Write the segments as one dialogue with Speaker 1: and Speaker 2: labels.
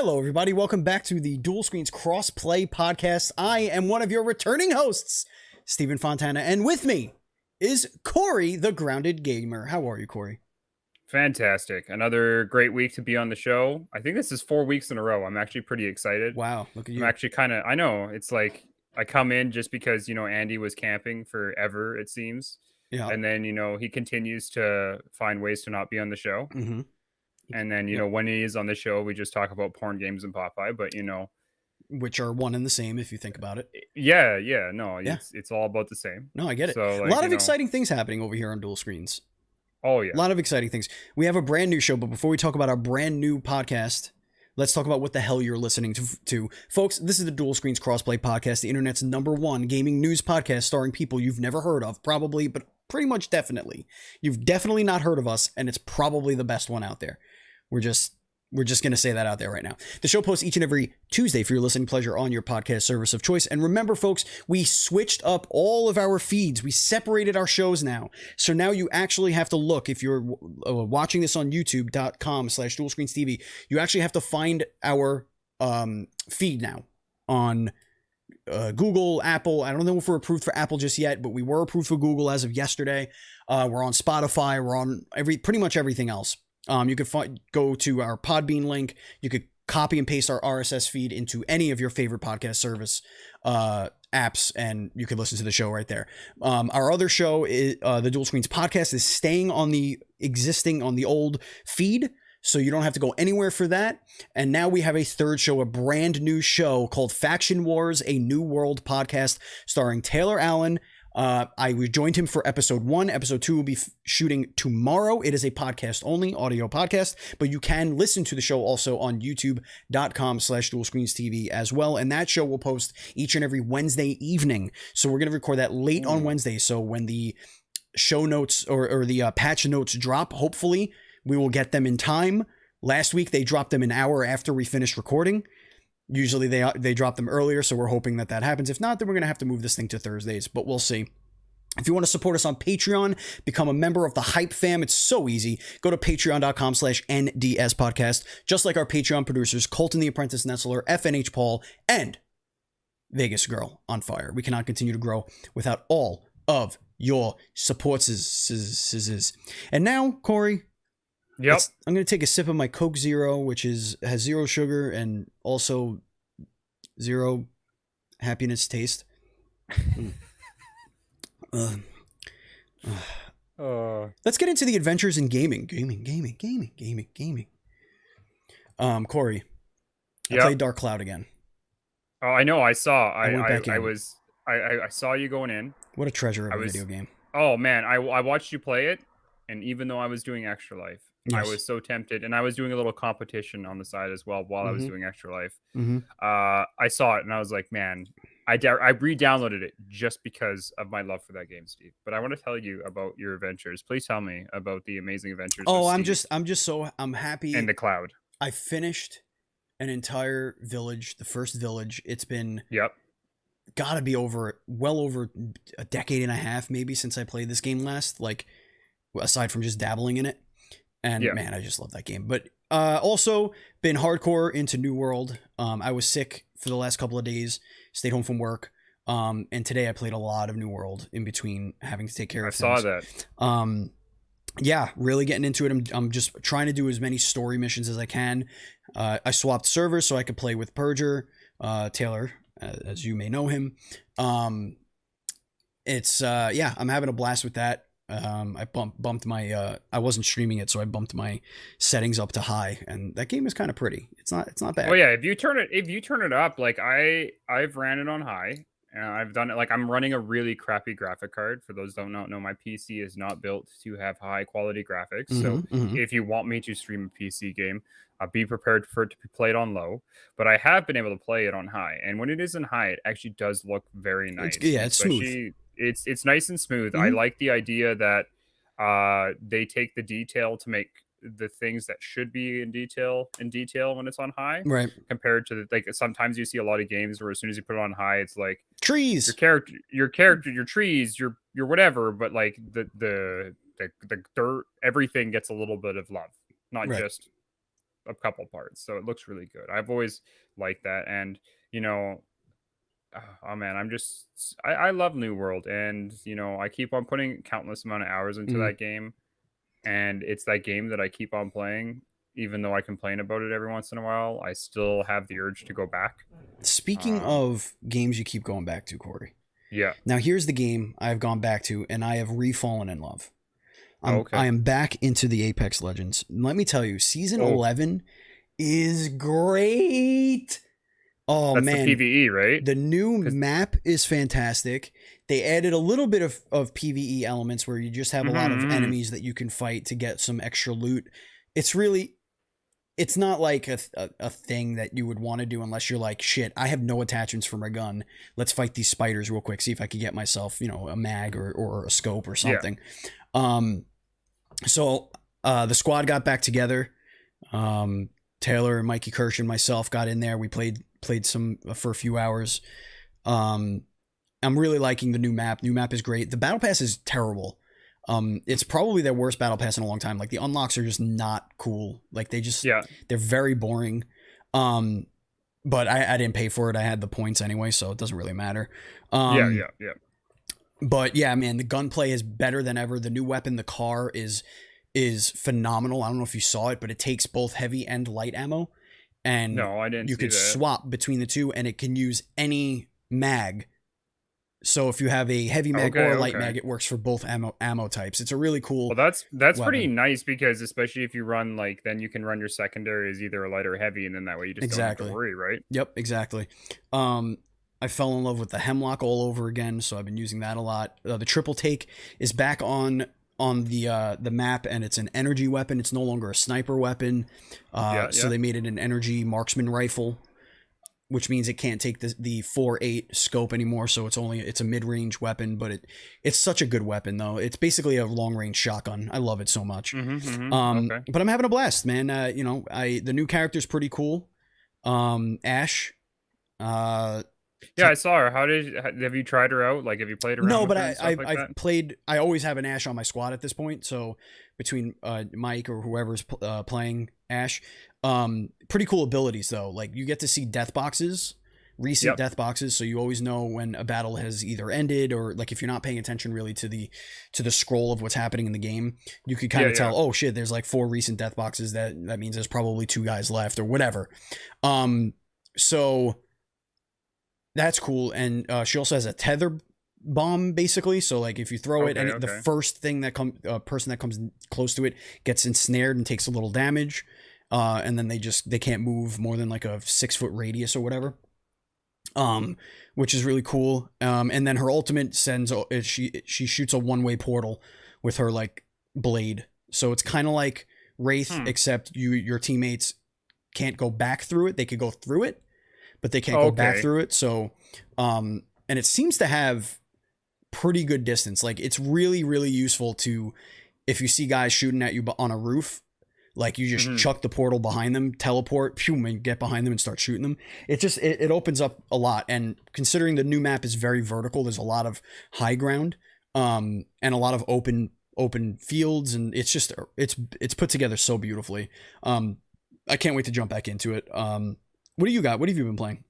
Speaker 1: Hello, everybody. Welcome back to the Dual Screens Crossplay Podcast. I am one of your returning hosts, Steven Fontana, and with me is Kory, the Grounded Gamer. How are you, Kory?
Speaker 2: Fantastic. Another great week to be on the show. I think this is 4 weeks in a row. I'm actually pretty excited.
Speaker 1: Wow, look at
Speaker 2: I'm
Speaker 1: you.
Speaker 2: actually I know, it's like I come in just because, Andy was camping forever, it seems.
Speaker 1: Yeah.
Speaker 2: And then, he continues to find ways to not be on the show.
Speaker 1: Mm-hmm.
Speaker 2: And then, when he is on the show, we just talk about porn games and Popeye, but
Speaker 1: Which are one and the same if you think about it.
Speaker 2: Yeah, no,
Speaker 1: Yeah.
Speaker 2: It's all about the same.
Speaker 1: No, I get it.
Speaker 2: So,
Speaker 1: A lot of exciting things happening over here on Dual Screens.
Speaker 2: Oh, yeah.
Speaker 1: A lot of exciting things. We have a brand new show, but before we talk about our brand new podcast, let's talk about what the hell you're listening to. Folks, this is the Dual Screens Crossplay Podcast, the internet's #1 gaming news podcast starring people you've never heard of, probably, but pretty much definitely. You've definitely not heard of us, and it's probably the best one out there. We're just going to say that out there right now. The show posts each and every Tuesday for your listening pleasure on your podcast service of choice. And remember, folks, we switched up all of our feeds. We separated our shows now. So now you actually have to look, if you're watching this on youtube.com/DualScreensTV, you actually have to find our feed now on Google, Apple. I don't know if we're approved for Apple just yet, but we were approved for Google as of yesterday. We're on Spotify. We're on pretty much everything else. You could go to our Podbean link. You could copy and paste our RSS feed into any of your favorite podcast service apps, and you could listen to the show right there. Our other show, is the Dual Screens Podcast, is staying on the old feed, so you don't have to go anywhere for that. And now we have a third show, a brand new show called Faction Wars, a New World podcast starring Taylor Allen. I joined him for episode 1. Episode 2 will be shooting tomorrow. It is a podcast only, audio podcast, but you can listen to the show also on youtube.com/DualScreensTV as well. And that show will post each and every Wednesday evening. So we're going to record that late on Wednesday. So when the show notes or the patch notes drop, hopefully we will get them in time. Last week, they dropped them an hour after we finished recording. Usually they drop them earlier, so we're hoping that happens. If not, then we're going to have to move this thing to Thursdays, but we'll see. If you want to support us on Patreon, become a member of the Hype Fam. It's so easy. Go to patreon.com/NDS podcast. Just like our Patreon producers, Colton the Apprentice Nestler, FNH Paul, and Vegas Girl on Fire. We cannot continue to grow without all of your supports. And now, Kory.
Speaker 2: Yep.
Speaker 1: I'm going to take a sip of my Coke Zero, which has 0 sugar and also 0 happiness taste. Let's get into the adventures in gaming. Kory, I played Dark Cloud again.
Speaker 2: Oh, I know. I saw. I saw you going in.
Speaker 1: What a treasure of a video game.
Speaker 2: Oh man, I watched you play it, and even though I was doing Extra Life, yes. I was so tempted, and I was doing a little competition on the side as well while I was doing Extra Life. I saw it, and I was like, man, I re-downloaded it just because of my love for that game, Steve. But I want to tell you about your adventures. Please tell me about the amazing adventures.
Speaker 1: Oh, I'm happy.
Speaker 2: In the cloud.
Speaker 1: I finished an entire village, the first village. It's been gotta be well over a decade and a half, maybe, since I played this game last. Like, aside from just dabbling in it. And man, I just love that game. But also been hardcore into New World. I was sick for the last couple of days, stayed home from work. And today I played a lot of New World in between having to take care of things.
Speaker 2: I saw that.
Speaker 1: Yeah, really getting into it. I'm just trying to do as many story missions as I can. I swapped servers so I could play with Purger, Taylor, as you may know him. I'm having a blast with that. I bumped my I wasn't streaming it, so I bumped my settings up to high, and that game is kind of pretty. It's not bad.
Speaker 2: Oh yeah, if you turn it up, like I've ran it on high, and I've done it like I'm running a really crappy graphic card. For those who don't know, my PC is not built to have high quality graphics. So if you want me to stream a PC game, be prepared for it to be played on low. But I have been able to play it on high, and when it is in high, it actually does look very nice.
Speaker 1: It's smooth.
Speaker 2: It's nice and smooth. I like the idea that they take the detail to make the things that should be in detail when it's on high,
Speaker 1: right?
Speaker 2: Compared to like sometimes you see a lot of games where as soon as you put it on high, it's like
Speaker 1: trees,
Speaker 2: your character, your trees, your whatever. But like the dirt, everything gets a little bit of love, not just a couple parts, so it looks really good. I've always liked that, and you know, oh man, I love New World, and I keep on putting countless amount of hours into
Speaker 1: Mm.
Speaker 2: that game, and it's that game that I keep on playing, even though I complain about it every once in a while. I still have the urge to go back.
Speaker 1: Speaking
Speaker 2: Um,
Speaker 1: of games you keep going back to, Corey.
Speaker 2: yeah.
Speaker 1: Now here's the game I've gone back to, and I have refallen in love.
Speaker 2: Oh,
Speaker 1: I
Speaker 2: okay.
Speaker 1: am back into the Apex Legends. Let me tell you, season
Speaker 2: Oh,
Speaker 1: 11 is great. Oh
Speaker 2: that's the
Speaker 1: man,
Speaker 2: PVE, right?
Speaker 1: the new
Speaker 2: Because
Speaker 1: map is fantastic. They added a little bit of PvE elements where you just have a lot of
Speaker 2: mm-hmm.
Speaker 1: enemies that you can fight to get some extra loot. It's really, it's not like a thing that you would want to do unless you're like, shit, I have no attachments for my gun. Let's fight these spiders real quick, see if I can get myself, a mag or a scope or
Speaker 2: Yeah.
Speaker 1: something. Um, so the squad got back together. Um, Taylor and Mikey Kirsch and myself got in there. We played some for a few hours. Um, I'm really liking the new map. New map is great. The battle pass is terrible. It's probably their worst battle pass in a long time. Like the unlocks are just not cool. Like
Speaker 2: Yeah.
Speaker 1: they're very boring. Um, but I didn't pay for it. I had the points anyway, so it doesn't really matter.
Speaker 2: Yeah.
Speaker 1: Um,
Speaker 2: Yeah. Yeah.
Speaker 1: but yeah, man, the gunplay is better than ever. The new weapon, the car, is phenomenal. I don't know if you saw it, but it takes both heavy and light ammo, and
Speaker 2: No, I didn't
Speaker 1: you
Speaker 2: see
Speaker 1: could
Speaker 2: that.
Speaker 1: swap between the two, and it can use any mag. So if you have a heavy mag or
Speaker 2: Okay.
Speaker 1: a light
Speaker 2: Okay.
Speaker 1: mag, it works for both ammo types. It's a really
Speaker 2: Well,
Speaker 1: cool
Speaker 2: that's pretty
Speaker 1: weapon.
Speaker 2: nice because especially if you run like then you can run your secondary as either a light or heavy, and then that way you just don't have to
Speaker 1: Exactly.
Speaker 2: worry, right?
Speaker 1: Yep, exactly. Um, I fell in love with the hemlock all over again, so I've been using that a lot. The triple take is back on the map, and it's an energy weapon. It's no longer a sniper weapon.
Speaker 2: Yeah.
Speaker 1: So
Speaker 2: Yeah.
Speaker 1: they made it an energy marksman rifle, which means it can't take the 4.8 scope anymore. So it's a mid range weapon, but it's such a good weapon though. It's basically a long range shotgun. I love it so much.
Speaker 2: Mm-hmm. Mm-hmm. Okay.
Speaker 1: But I'm having a blast, man. The new character's pretty cool. Ash. Uh,
Speaker 2: Yeah, I saw her. Have you tried her out? Like, have you played around
Speaker 1: no,
Speaker 2: with
Speaker 1: but
Speaker 2: her and stuff like
Speaker 1: I've
Speaker 2: that?
Speaker 1: played. I always have an Ash on my squad at this point. So between Mike or whoever's playing Ash, pretty cool abilities though. Like you get to see death boxes, recent
Speaker 2: Yep.
Speaker 1: death boxes, so you always know when a battle has either ended or like if you're not paying attention really to the scroll of what's happening in the game, you could kind
Speaker 2: Yeah.
Speaker 1: of
Speaker 2: Yeah.
Speaker 1: tell. Oh shit, there's like 4 recent death boxes. That means there's probably 2 guys left or whatever. Um, so that's cool, and she also has a tether bomb basically. So like if you throw it,
Speaker 2: Okay.
Speaker 1: and the
Speaker 2: Okay.
Speaker 1: first thing that person that comes close to it gets ensnared and takes a little damage, and then they can't move more than like a 6 foot radius or whatever. Um, which is really cool. And then her ultimate she shoots a 1-way portal with her like blade. So it's kind of like Wraith,
Speaker 2: Hmm.
Speaker 1: except your teammates can't go back through it. They could go through it, but they can't go back
Speaker 2: Okay.
Speaker 1: through it. So, and it seems to have pretty good distance. Like it's really, really useful to, if you see guys shooting at you on a roof, like you just
Speaker 2: Mm-hmm.
Speaker 1: chuck the portal behind them, teleport, pew, and get behind them and start shooting them. It opens up a lot. And considering the new map is very vertical, there's a lot of high ground, and a lot of open fields, and it's put together so beautifully. I can't wait to jump back into it. What do you got? What have you been playing?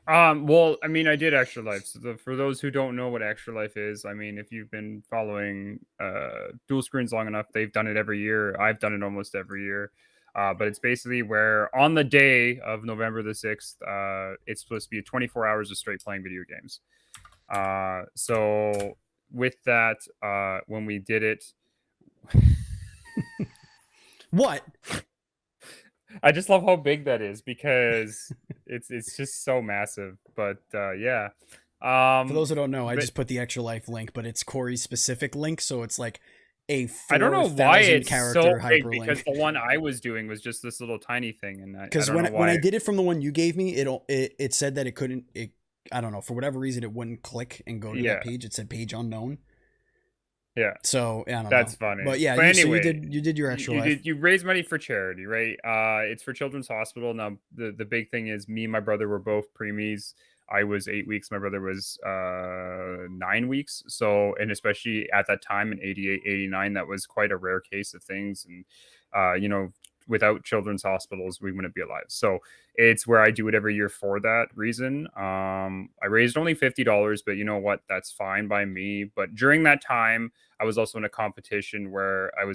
Speaker 2: Well, I mean, I did Extra Life. So for those who don't know what Extra Life is, I mean, if you've been following Dual Screens long enough, they've done it every year. I've done it almost every year. But it's basically where on the day of November the 6th, it's supposed to be 24 hours of straight playing video games. So with that, when we did it,
Speaker 1: What?
Speaker 2: I just love how big that is because it's just so massive. But yeah.
Speaker 1: For those who don't know, I
Speaker 2: But
Speaker 1: just put the Extra Life link, but it's Corey's specific link, so it's like a
Speaker 2: I don't know why
Speaker 1: 4,000
Speaker 2: it's so
Speaker 1: character
Speaker 2: big because
Speaker 1: hyperlink.
Speaker 2: the one I was doing was just this little tiny thing, and I
Speaker 1: Because
Speaker 2: don't know
Speaker 1: when I
Speaker 2: why.
Speaker 1: did it from the one you gave me, it said that it couldn't. I don't know, for whatever reason it wouldn't click and go to that
Speaker 2: Yeah,
Speaker 1: page. It said page unknown.
Speaker 2: yeah,
Speaker 1: So I don't know,
Speaker 2: that's funny.
Speaker 1: but yeah,
Speaker 2: But
Speaker 1: you
Speaker 2: anyway,
Speaker 1: did your Extra Life.
Speaker 2: you raise money for charity, right? It's for Children's Hospital. Now the big thing is me and my brother were both preemies. I was 8 weeks. My brother was 9 weeks. So, and especially at that time in 88, 89, that was quite a rare case of things. And, without children's hospitals, we wouldn't be alive. So it's where I do it every year for that reason. I raised only $50, but you know what? That's fine by me. But during that time, I was also in a competition where I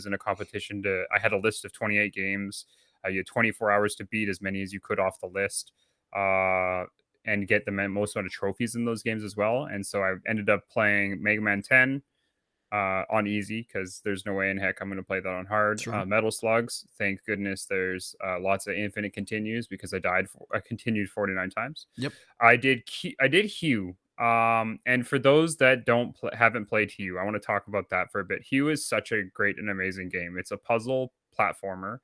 Speaker 2: had a list of 28 games. You had 24 hours to beat as many as you could off the list. And get the most amount of trophies in those games as well. And so I ended up playing Mega Man 10 on easy because there's no way in heck I'm going to play that on hard.
Speaker 1: Sure.
Speaker 2: Metal Slugs, thank goodness there's lots of infinite continues because I continued 49 times.
Speaker 1: Yep.
Speaker 2: I did Hue. And for those that haven't played Hue, I want to talk about that for a bit. Hue is such a great and amazing game. It's a puzzle platformer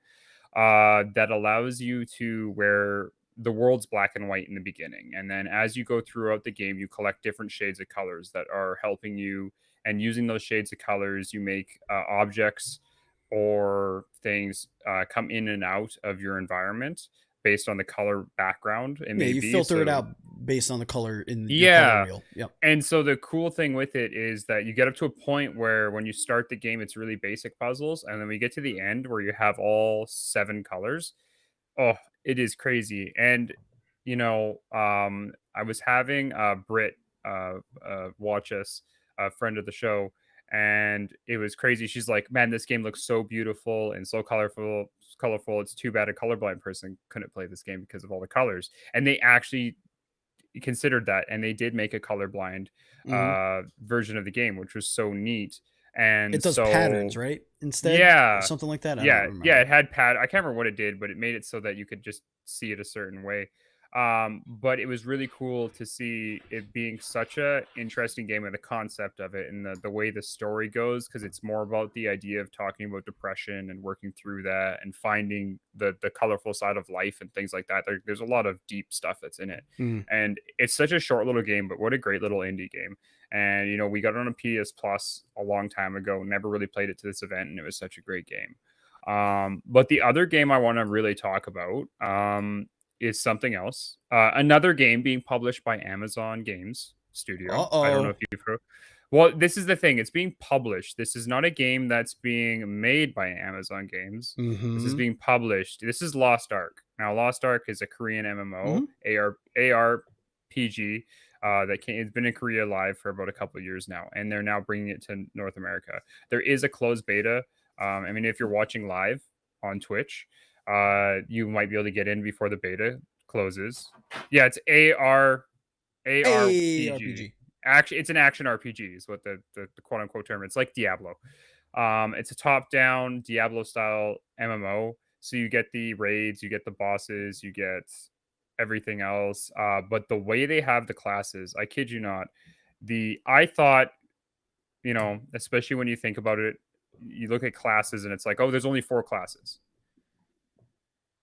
Speaker 2: that allows you to where the world's black and white in the beginning. And then as you go throughout the game, you collect different shades of colors that are helping you. And using those shades of colors, you make objects or things come in and out of your environment based on the color background. It
Speaker 1: Yeah,
Speaker 2: may
Speaker 1: you
Speaker 2: be.
Speaker 1: filter it
Speaker 2: So,
Speaker 1: out based on the color in your color
Speaker 2: yeah.
Speaker 1: wheel. Yep.
Speaker 2: And so the cool thing with it is that you get up to a point where when you start the game, it's really basic puzzles. And then we get to the end where you have all 7 colors. Oh, it is crazy. And, I was having Brit watch us, a friend of the show, and it was crazy. She's like, man, this game looks so beautiful and so colorful. It's too bad a colorblind person couldn't play this game because of all the colors. And they actually considered that, and they did make a colorblind
Speaker 1: Mm-hmm.
Speaker 2: version of the game, which was so neat.
Speaker 1: It
Speaker 2: And
Speaker 1: does patterns,
Speaker 2: so,
Speaker 1: right? Instead,
Speaker 2: yeah,
Speaker 1: something like that. I don't
Speaker 2: yeah,
Speaker 1: remember.
Speaker 2: it had I can't remember what it did, but it made it so that you could just see it a certain way. But it was really cool to see it being such a interesting game and the concept of it and the way the story goes, because it's more about the idea of talking about depression and working through that and finding the colorful side of life and things like that. There's a lot of deep stuff that's in it.
Speaker 1: Mm.
Speaker 2: And it's such a short little game, but what a great little indie game. And we got it on a PS Plus a long time ago. Never really played it to this event, and it was such a great game. But the other game I want to really talk about is something else. Another game being published by Amazon Games Studio. I don't know
Speaker 1: Uh-oh.
Speaker 2: if you've heard. Well, this is the thing. It's being published. This is not a game that's being made by Amazon Games. This is
Speaker 1: Mm-hmm.
Speaker 2: being published. This is Lost Ark. Now, Lost Ark is a Korean MMO,
Speaker 1: Mm-hmm.
Speaker 2: ARPG it's been in Korea live for about a couple of years now, and they're now bringing it to North America. There is a closed beta. I mean, if you're watching live on Twitch, you might be able to get in before the beta closes. Yeah, it's
Speaker 1: Hey,
Speaker 2: ARPG.
Speaker 1: RPG.
Speaker 2: Actually, it's an action RPG is what the quote unquote term. It's like Diablo. It's a top down Diablo style MMO. So you get the raids, you get the bosses, you get everything else. But the way they have the classes, I kid you not, I thought, especially when you think about it, you look at classes and it's like, oh, there's only 4 classes.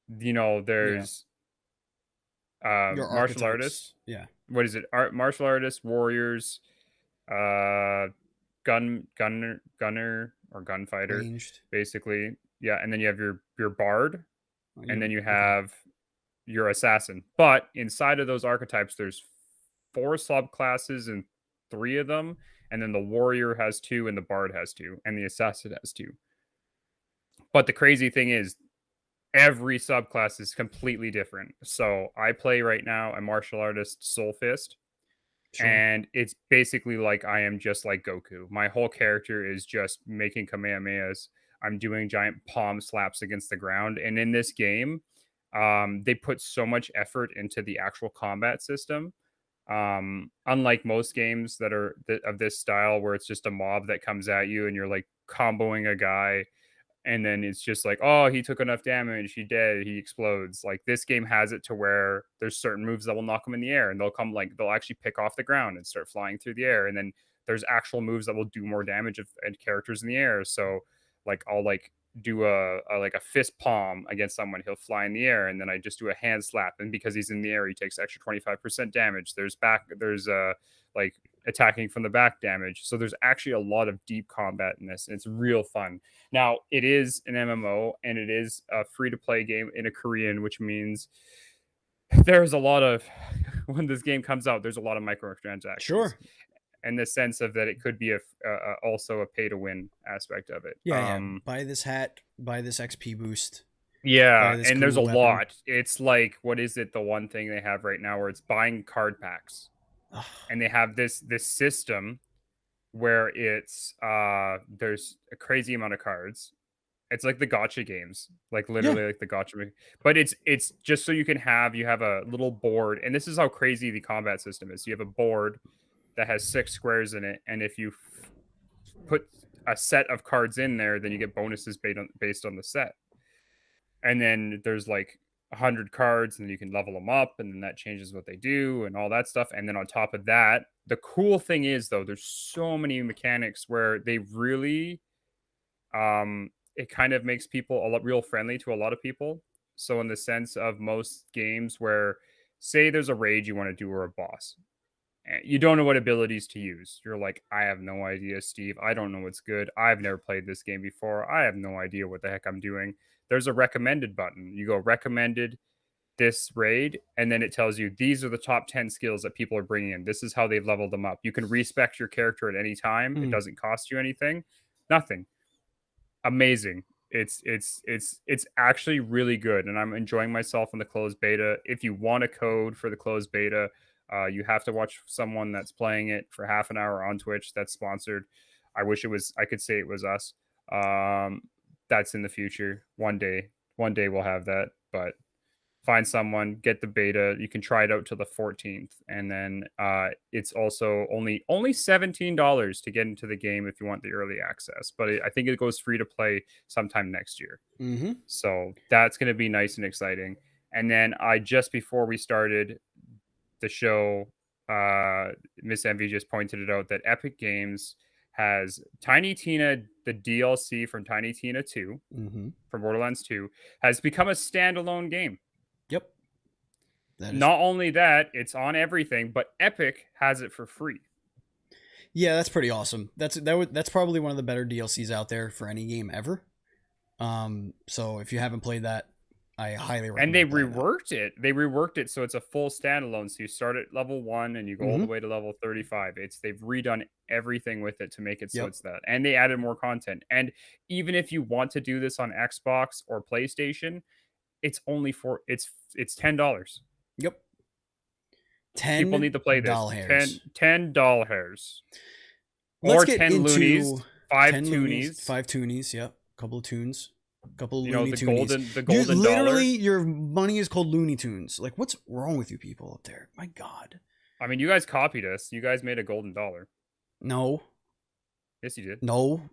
Speaker 1: Yeah.
Speaker 2: There's
Speaker 1: Your
Speaker 2: martial
Speaker 1: archetypes.
Speaker 2: artists.
Speaker 1: Yeah.
Speaker 2: What is it? Martial artists, warriors, uh, gunner or gunfighter,
Speaker 1: Ranged.
Speaker 2: basically. Yeah, and then you have your bard,
Speaker 1: Oh,
Speaker 2: and then you
Speaker 1: okay.
Speaker 2: have your assassin. But inside of those archetypes, there's 4 subclasses and 3 of them, and then the warrior has 2, and the bard has 2, and the assassin has 2. But the crazy thing is, every subclass is completely different. So I play right now a martial artist, Soul Fist,
Speaker 1: Sure.
Speaker 2: and it's basically like I am just like Goku. My whole character is just making kamehamehas. I'm doing giant palm slaps against the ground. And in this game, they put so much effort into the actual combat system. Unlike most games that are of this style, where it's just a mob that comes at you and you're like comboing a guy, and then it's just like, oh, he took enough damage, he dead, he explodes. Like, this game has it to where there's certain moves that will knock him in the air, and they'll actually pick off the ground and start flying through the air. And then there's actual moves that will do more damage and characters in the air. So like, I'll like do a fist palm against someone, he'll fly in the air, and then I just do a hand slap, and because he's in the air, he takes extra 25% damage. There's like attacking from the back damage. So there's actually a lot of deep combat in this, and it's real fun. Now, it is an MMO, and it is a free to play game in a Korean, which means there's a lot of, when this game comes out, there's a lot of microtransactions,
Speaker 1: Sure.
Speaker 2: in the sense of that it could be also a pay to win aspect of it.
Speaker 1: Yeah, yeah. Buy this hat, buy this XP boost.
Speaker 2: Yeah,
Speaker 1: Buy this
Speaker 2: and there's a
Speaker 1: cool weapon.
Speaker 2: lot. It's like, what is it? The one thing they have right now where it's buying card packs,
Speaker 1: Ugh.
Speaker 2: and they have this system where it's there's a crazy amount of cards. It's like the gotcha games, like
Speaker 1: Yeah.
Speaker 2: literally like the gotcha, but it's just so you have a little board, and this is how crazy the combat system is. You have a board that has 6 squares in it, and if you put a set of cards in there, then you get bonuses based on the set. And then there's like 100 cards, and then you can level them up, and then that changes what they do and all that stuff. And then on top of that, the cool thing is though, there's so many mechanics where they really it kind of makes people a lot real friendly to a lot of people. So in the sense of most games where say there's a raid you want to do or a boss, you don't know what abilities to use. You're like, I have no idea, Steve. I don't know what's good. I've never played this game before. I have no idea what the heck I'm doing. There's a recommended button. You go recommended this raid, and then it tells you these are the top 10 skills that people are bringing in. This is how they've leveled them up. You can respec your character at any time. It
Speaker 1: Mm.
Speaker 2: doesn't cost you anything. Nothing. Amazing. It's actually really good, and I'm enjoying myself in the closed beta. If you want a code for the closed beta, you have to watch someone that's playing it for half an hour on Twitch. That's sponsored. I wish it was. I could say it was us. That's in the future. One day we'll have that. But find someone, get the beta. You can try it out till the 14th, and then it's also only $17 to get into the game if you want the early access. But I think it goes free to play sometime next year.
Speaker 1: Mm-hmm.
Speaker 2: So that's going to be nice and exciting. And then I just before we started the show, Miss Envy just pointed it out that Epic Games has Tiny Tina, the DLC from Tiny Tina 2,
Speaker 1: Mm-hmm.
Speaker 2: from Borderlands 2, has become a standalone game.
Speaker 1: Yep. That is.
Speaker 2: Not only that, it's on everything, but Epic has it for free.
Speaker 1: Yeah, that's pretty awesome. That's probably one of the better DLCs out there for any game ever. So if you haven't played that, I highly recommend.
Speaker 2: And they
Speaker 1: playing that.
Speaker 2: reworked it. They reworked it so it's a full standalone. So you start at level 1 and you go all the way to level 35. They've redone everything with it to make it so it's that. And they added more content. And even if you want to do this on Xbox or PlayStation, it's only it's $10.
Speaker 1: Yep. 10
Speaker 2: People need to play this.
Speaker 1: doll hairs.
Speaker 2: $10 hairs.
Speaker 1: Let's
Speaker 2: or
Speaker 1: get
Speaker 2: 10
Speaker 1: into
Speaker 2: loonies, 5
Speaker 1: loonies,
Speaker 2: toonies.
Speaker 1: 5 toonies, yep. Couple of tunes. Couple of
Speaker 2: You know,
Speaker 1: Looney Tunes.
Speaker 2: the golden
Speaker 1: literally,
Speaker 2: dollar.
Speaker 1: your money is called Looney Tunes. Like, what's wrong with you people up there? My God.
Speaker 2: I mean, you guys copied us. You guys made a golden dollar.
Speaker 1: No.
Speaker 2: Yes, you did.
Speaker 1: No.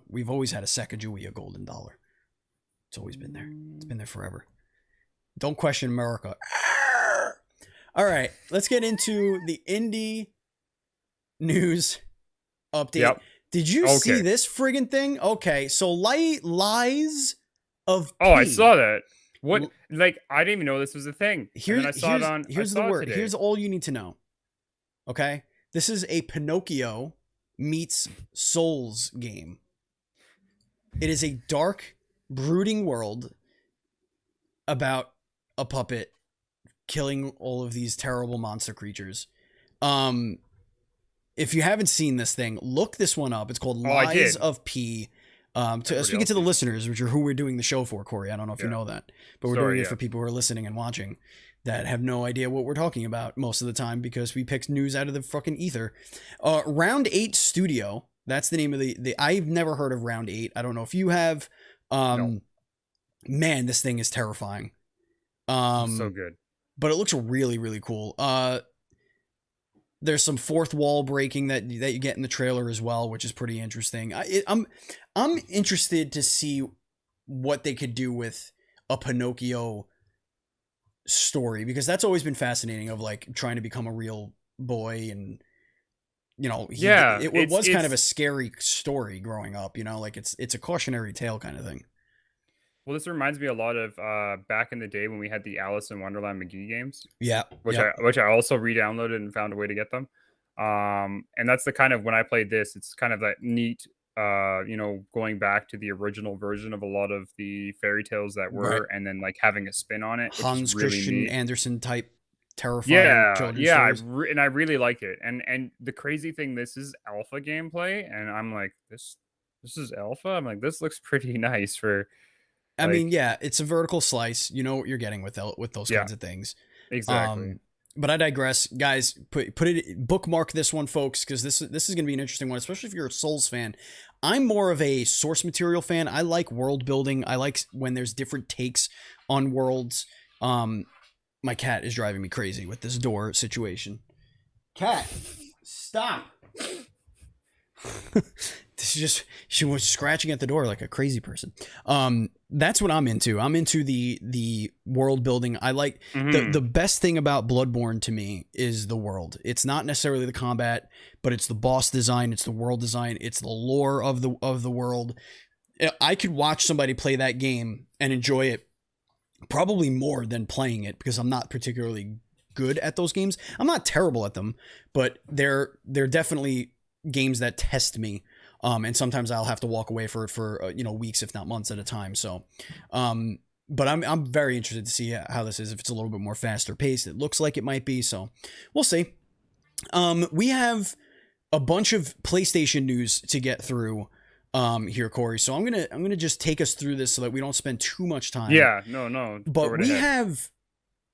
Speaker 1: We've always had a Sacagawea golden dollar. It's always been there. It's been there forever. Don't question America. All right, let's get into the indie news update.
Speaker 2: Yep.
Speaker 1: Did you see this friggin' thing? Okay, so Lies of P.
Speaker 2: Oh, I saw that. What? Like, I didn't even know this was a thing.
Speaker 1: Here's the word.
Speaker 2: Today.
Speaker 1: Here's all you need to know. Okay, this is a Pinocchio meets Souls game. It is a dark, brooding world about a puppet killing all of these terrible monster creatures. If you haven't seen this thing, look this one up. It's called Lies of P. Speaking to the listeners, which are who we're doing the show for, Kory. I don't know if you know that, but we're doing it for people who are listening and watching that have no idea what we're talking about most of the time because we picked news out of the fucking ether. Round 8 Studio. That's the name of the. I've never heard of Round 8. I don't know if you have.
Speaker 2: No.
Speaker 1: Man, this thing is terrifying.
Speaker 2: So good.
Speaker 1: But it looks really, really cool. There's some fourth wall breaking that you get in the trailer as well, which is pretty interesting. I'm interested to see what they could do with a Pinocchio story because that's always been fascinating of like trying to become a real boy and you know it was kind of a scary story growing up, you know, like it's a cautionary tale kind of thing.
Speaker 2: Well, this reminds me a lot of back in the day when we had the Alice in Wonderland McGee games.
Speaker 1: Yeah.
Speaker 2: Which I also re-downloaded and found a way to get them. And that's the kind of when I played this, it's kind of that neat, you know, going back to the original version of a lot of the fairy tales that were, and then like having a spin on it.
Speaker 1: Hans
Speaker 2: really
Speaker 1: Christian
Speaker 2: neat.
Speaker 1: Andersen type terrifying children's stories.
Speaker 2: I really like it. And the crazy thing, this is alpha gameplay, and I'm like, this is alpha. I'm like, this looks pretty nice for
Speaker 1: I mean, yeah, it's a vertical slice. You know what you're getting with those
Speaker 2: Yeah,
Speaker 1: kinds of things.
Speaker 2: exactly.
Speaker 1: But I digress, guys. Put it bookmark this one, folks, because this is going to be an interesting one, especially if you're a Souls fan. I'm more of a source material fan. I like world building. I like when there's different takes on worlds. My cat is driving me crazy with this door situation. Cat, stop. She was scratching at the door like a crazy person. That's what I'm into. I'm into the world building. I like the best thing about Bloodborne to me is the world. It's not necessarily the combat, but it's the boss design, it's the world design, it's the lore of the world. I could watch somebody play that game and enjoy it probably more than playing it, because I'm not particularly good at those games. I'm not terrible at them, but they're definitely games that test me. And sometimes I'll have to walk away for weeks, if not months at a time. So, but I'm very interested to see how this is, if it's a little bit more faster paced. It looks like it might be, so we'll see. We have a bunch of PlayStation news to get through here, Kory. So I'm gonna just take us through this so that we don't spend too much time.
Speaker 2: Yeah, no.
Speaker 1: But we have,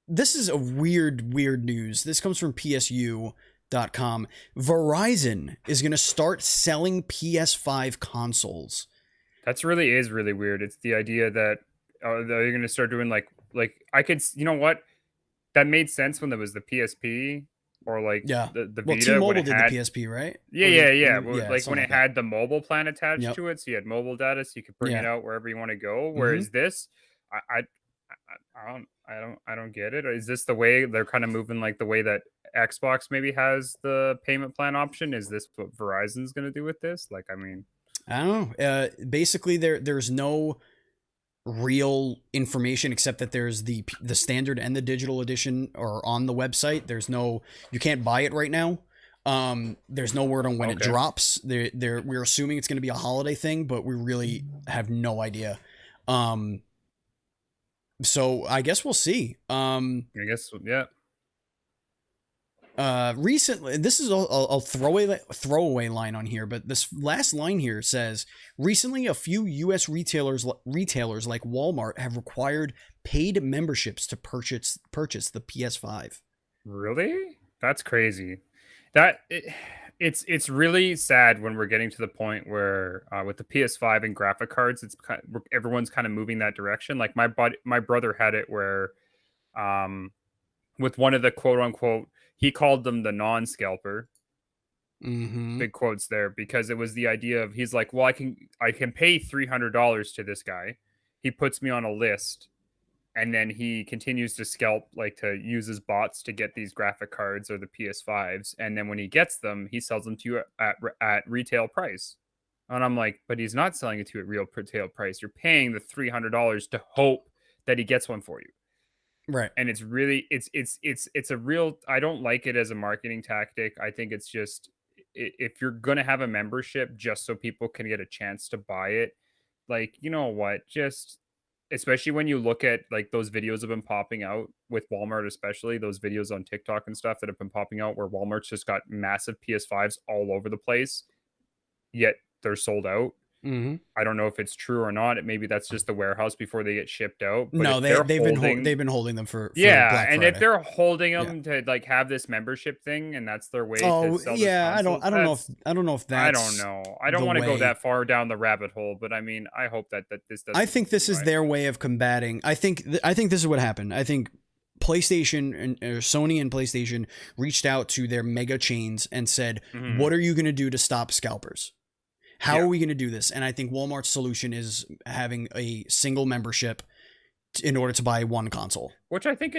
Speaker 1: this is a weird news. This comes from PSU.com. Verizon is going to start selling PS5 consoles.
Speaker 2: That's is really weird. It's the idea that they're going to start doing like I could, you know what? That made sense when there was the PSP or like the Vita.
Speaker 1: Well, T-Mobile did the PSP, right?
Speaker 2: Yeah.
Speaker 1: Well,
Speaker 2: like when it had the mobile plan attached
Speaker 1: Yep.
Speaker 2: to it, so you had mobile data, so you could bring it out wherever you want to go. Whereas this, I don't get it. Is this the way they're kind of moving, like the way that Xbox maybe has the payment plan option? Is this what Verizon's going to do with this? Like, I mean,
Speaker 1: I don't know. Basically, there's no real information except that there's the standard and the digital edition are on the website. You can't buy it right now. There's no word on when it drops. We're assuming it's going to be a holiday thing, but we really have no idea. So I guess we'll see.
Speaker 2: I guess, yeah.
Speaker 1: Recently, this is a throwaway line on here, but this last line here says, recently a few U.S. retailers like Walmart have required paid memberships to purchase the PS5.
Speaker 2: Really? That's crazy. It's really sad when we're getting to the point where with the PS5 and graphic cards, everyone's kind of moving that direction. Like my brother had it where, with one of the quote unquote, he called them the non-scalper, big quotes there, because it was the idea of, he's like, well, I can pay $300 to this guy. He puts me on a list, and then he continues to scalp, like to use his bots to get these graphic cards or the PS5s. And then when he gets them, he sells them to you at retail price. And I'm like, but he's not selling it to you at real retail price. You're paying the $300 to hope that he gets one for you.
Speaker 1: Right.
Speaker 2: And it's really, it's a real, I don't like it as a marketing tactic. I think it's just, if you're going to have a membership just so people can get a chance to buy it, like, you know what, just, especially when you look at like those videos have been popping out with Walmart, especially those videos on TikTok and stuff that have been popping out where Walmart's just got massive PS5s all over the place, yet they're sold out. I don't know if it's true or not. Maybe that's just the warehouse before they get shipped out. But
Speaker 1: no, they've been holding them for Black Friday.
Speaker 2: And if they're holding them to like have this membership thing, and that's their way to sell this console, I don't know if that's, I don't know. I don't want to go that far down the rabbit hole, but I mean, I hope that this doesn't.
Speaker 1: I think this is their way of combating. I think this is what happened. I think PlayStation and Sony and PlayStation reached out to their mega chains and said, "What are you going to do to stop scalpers? How are we going to do this?" And I think Walmart's solution is having a single membership in order to buy one console.
Speaker 2: Which I think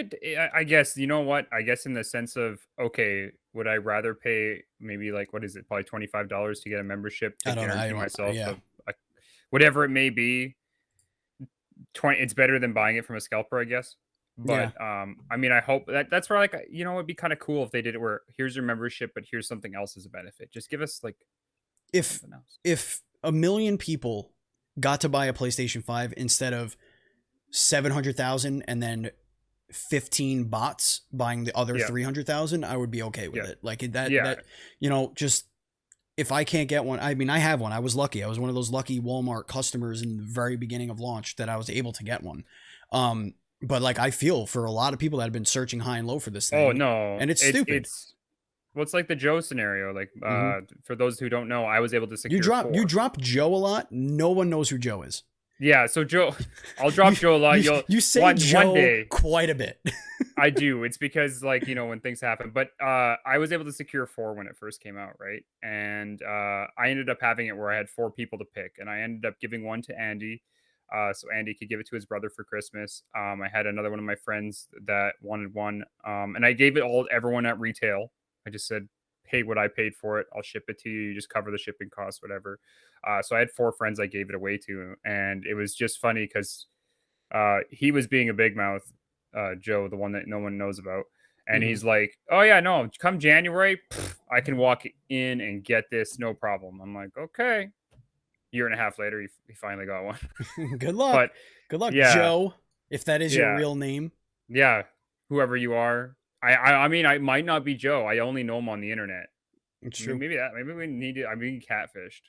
Speaker 2: I guess, you know what? I guess in the sense of, okay, would I rather pay maybe like, what is it? Probably $25 to get a membership to guarantee myself whatever it may be. It's better than buying it from a scalper, I guess. But I mean, I hope that's where, like, you know, it'd be kind of cool if they did it where here's your membership, but here's something else as a benefit. Just give us like,
Speaker 1: if 1 million people got to buy a PlayStation 5 instead of 700,000 and then 15 bots buying the other 300,000, I would be okay with it. Like that, you know, just if I can't get one, I mean, I have one. I was lucky. I was one of those lucky Walmart customers in the very beginning of launch that I was able to get one. But like, I feel for a lot of people that have been searching high and low for this thing.
Speaker 2: Oh no,
Speaker 1: And it's stupid.
Speaker 2: It's what's like the Joe scenario. Like for those who don't know, I was able to secure
Speaker 1: You
Speaker 2: 4.
Speaker 1: drop Joe a lot. No one knows who Joe is.
Speaker 2: Yeah, so Joe, I'll drop Joe a lot.
Speaker 1: You say
Speaker 2: one
Speaker 1: Joe quite a bit.
Speaker 2: I do. It's because like, you know, when things happen. But I was able to secure 4 when it first came out, right? And I ended up having it where I had 4 people to pick, and I ended up giving one to Andy. So Andy could give it to his brother for Christmas. I had another one of my friends that wanted one. And I gave it everyone at retail. I just said, pay what I paid for it. I'll ship it to you. You just cover the shipping costs, whatever. So I had 4 friends I gave it away to. And it was just funny because he was being a big mouth, Joe, the one that no one knows about. And he's like, oh, yeah, no, come January, I can walk in and get this. No problem. I'm like, okay. Year and a half later, he finally got one.
Speaker 1: Good luck.
Speaker 2: But
Speaker 1: good luck,
Speaker 2: yeah,
Speaker 1: Joe, if that is your real name.
Speaker 2: Yeah, whoever you are. I mean, I might not be Joe. I only know him on the internet.
Speaker 1: It's true.
Speaker 2: Maybe we need it. I'm being catfished.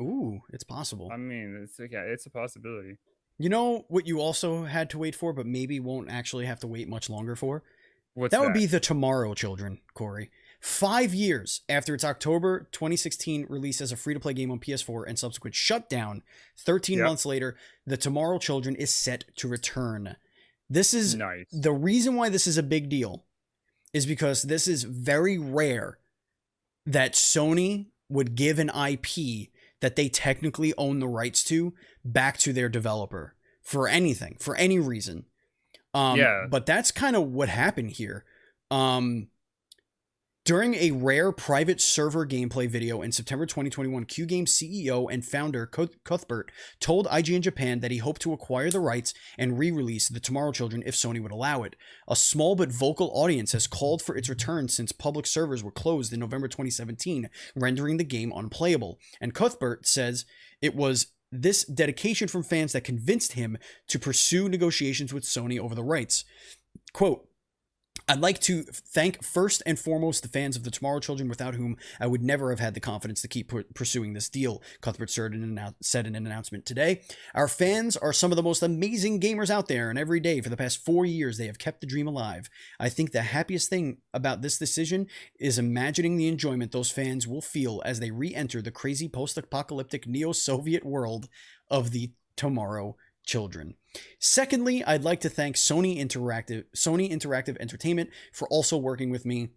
Speaker 1: Ooh, it's possible.
Speaker 2: I mean, it's a possibility.
Speaker 1: You know what you also had to wait for, but maybe won't actually have to wait much longer for?
Speaker 2: What's that?
Speaker 1: That would be the Tomorrow Children, Kory. 5 years after its October 2016 release as a free-to-play game on PS4 and subsequent shutdown, 13 months later, the Tomorrow Children is set to return. This is
Speaker 2: nice.
Speaker 1: The reason why this is a big deal is because this is very rare that Sony would give an IP that they technically own the rights to back to their developer for anything, for any reason. But that's kind of what happened here. During a rare private server gameplay video in September 2021, Q Games CEO and founder Cuthbert told IGN Japan that he hoped to acquire the rights and re-release The Tomorrow Children if Sony would allow it. A small but vocal audience has called for its return since public servers were closed in November 2017, rendering the game unplayable. And Cuthbert says it was this dedication from fans that convinced him to pursue negotiations with Sony over the rights. Quote, I'd like to thank first and foremost the fans of The Tomorrow Children, without whom I would never have had the confidence to keep pursuing this deal, Cuthbert said in an announcement today. Our fans are some of the most amazing gamers out there, and every day for the past 4 years they have kept the dream alive. I think the happiest thing about this decision is imagining the enjoyment those fans will feel as they re-enter the crazy post-apocalyptic neo-Soviet world of The Tomorrow Children. Secondly, I'd like to thank Sony Interactive Entertainment for also working with me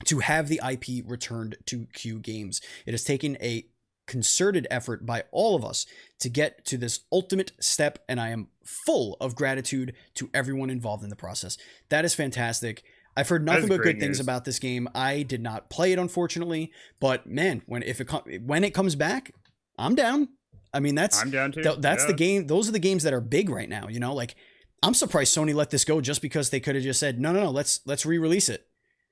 Speaker 1: to have the IP returned to Q Games. It has taken a concerted effort by all of us to get to this ultimate step, and I am full of gratitude to everyone involved in the process. That is fantastic. I've heard nothing but good things about this game. I did not play it, unfortunately, but man, when it comes back, I'm down. I mean, I'm down too. That's the game. Those are the games that are big right now. You know, like I'm surprised Sony let this go just because they could have just said, no, let's re-release it.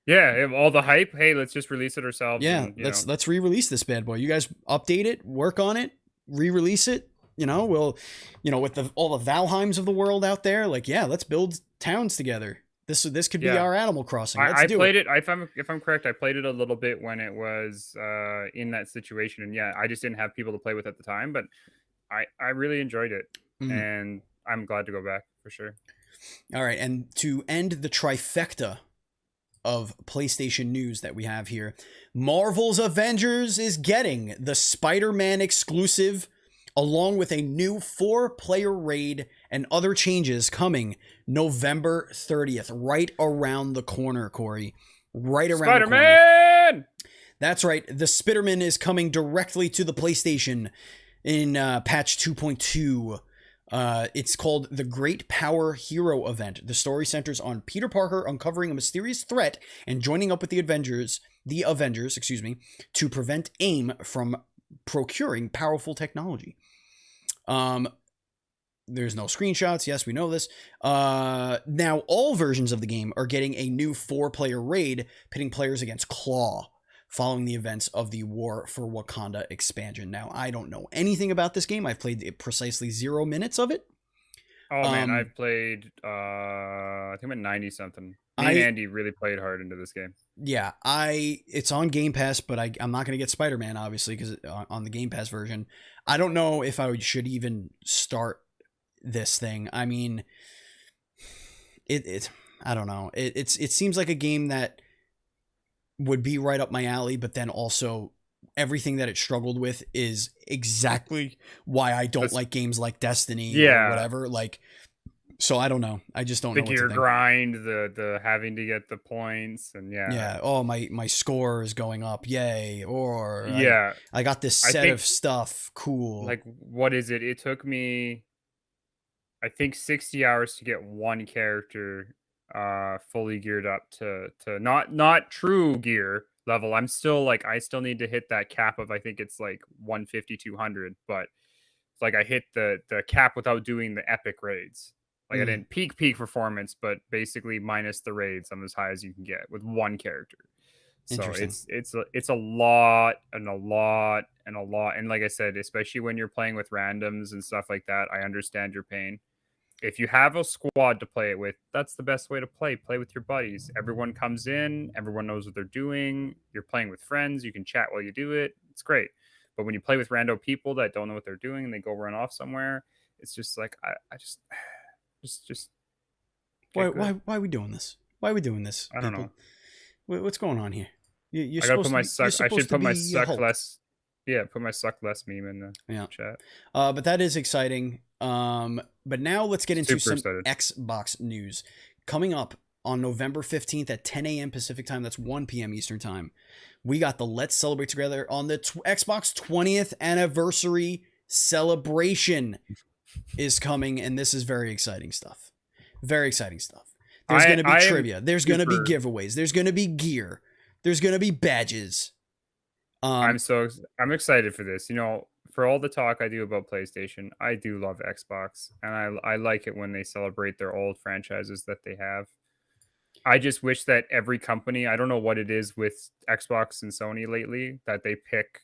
Speaker 2: Yeah, all the hype. Hey, let's just release it ourselves.
Speaker 1: Yeah, and, let's re-release this bad boy. You guys update it, work on it, re-release it. You know, we'll, with all the Valheims of the world out there, like, yeah, let's build towns together. This could be our Animal Crossing.
Speaker 2: I played it. If I'm correct, I played it a little bit when it was in that situation, and I just didn't have people to play with at the time. But I really enjoyed it, and I'm glad to go back for sure.
Speaker 1: All right, and to end the trifecta of PlayStation news that we have here, Marvel's Avengers is getting the Spider-Man exclusive, along with a new 4-player raid and other changes coming November 30th, right around the corner, Kory. Right around
Speaker 2: Spider-Man!
Speaker 1: The corner. That's right. The Spider-Man is coming directly to the PlayStation in patch 2.2. It's called the Great Power Hero Event. The story centers on Peter Parker uncovering a mysterious threat and joining up with the Avengers, to prevent AIM from procuring powerful technology. There's no screenshots. Yes, we know this. Now all versions of the game are getting a new 4-player raid pitting players against Claw following the events of the War for Wakanda expansion. Now, I don't know anything about this game. I've played precisely 0 minutes of it.
Speaker 2: Oh man, I've played I think I'm at 90 something. Me and
Speaker 1: I
Speaker 2: Andy really played hard into this game.
Speaker 1: yeah, it's on Game Pass, but I'm not gonna get Spider-Man obviously because on the Game Pass version, I don't know if I should even start this thing. I mean, it I don't know. It seems like a game that would be right up my alley, but then also everything that it struggled with is exactly why I don't
Speaker 2: That's,
Speaker 1: like games like Destiny or
Speaker 2: yeah,
Speaker 1: whatever. Like, so I don't know. I just don't
Speaker 2: the
Speaker 1: know what to
Speaker 2: gear
Speaker 1: think.
Speaker 2: grind, the having to get the points, and yeah,
Speaker 1: Yeah. Oh, my score is going up. Yay. Or
Speaker 2: yeah.
Speaker 1: I got this
Speaker 2: I
Speaker 1: set
Speaker 2: think
Speaker 1: of stuff. Cool.
Speaker 2: like what is it? It took me I think 60 hours to get one character fully geared up to not true gear level. I'm still like I still need to hit that cap of I think it's like 150 200, but it's like I hit the cap without doing the epic raids. Like I
Speaker 1: Mm,
Speaker 2: didn't peak performance, but basically minus the raids, I'm as high as you can get with one character. So
Speaker 1: interesting.
Speaker 2: it's a lot and a lot and a lot. And like I said, especially when you're playing with randoms and stuff like that, I understand your pain. If you have a squad to play it with, that's the best way to play. Play with your buddies. Everyone comes in, everyone knows what they're doing. You're playing with friends, you can chat while you do it. It's great. But when you play with rando people that don't know what they're doing and they go run off somewhere, it's just like I just
Speaker 1: Why
Speaker 2: get good.
Speaker 1: why are we doing this? Why are we doing this,
Speaker 2: I don't know.
Speaker 1: people? What's going on here? You're
Speaker 2: I gotta put
Speaker 1: supposed to
Speaker 2: my
Speaker 1: be you're
Speaker 2: suck. I should
Speaker 1: supposed to
Speaker 2: put my
Speaker 1: be a
Speaker 2: suck
Speaker 1: Hulk.
Speaker 2: less. Yeah, put my suck less meme in the
Speaker 1: Yeah.
Speaker 2: chat.
Speaker 1: But that is exciting. But now let's get into
Speaker 2: Super
Speaker 1: some
Speaker 2: excited.
Speaker 1: Xbox news. Coming up on November 15th at 10 a.m. Pacific time, that's 1 p.m. Eastern time, we got the Let's Celebrate Together on the Xbox 20th anniversary celebration is coming, and this is very exciting stuff. Very exciting stuff. There's going to be
Speaker 2: I am
Speaker 1: trivia. There's going to be
Speaker 2: super.
Speaker 1: giveaways. There's going to be gear. There's going to be badges. Um,
Speaker 2: I'm excited for this. You know, for all the talk I do about PlayStation, I do love Xbox, and I like it when they celebrate their old franchises that they have. I just wish that every company, I don't know what it is with Xbox and Sony lately, that they pick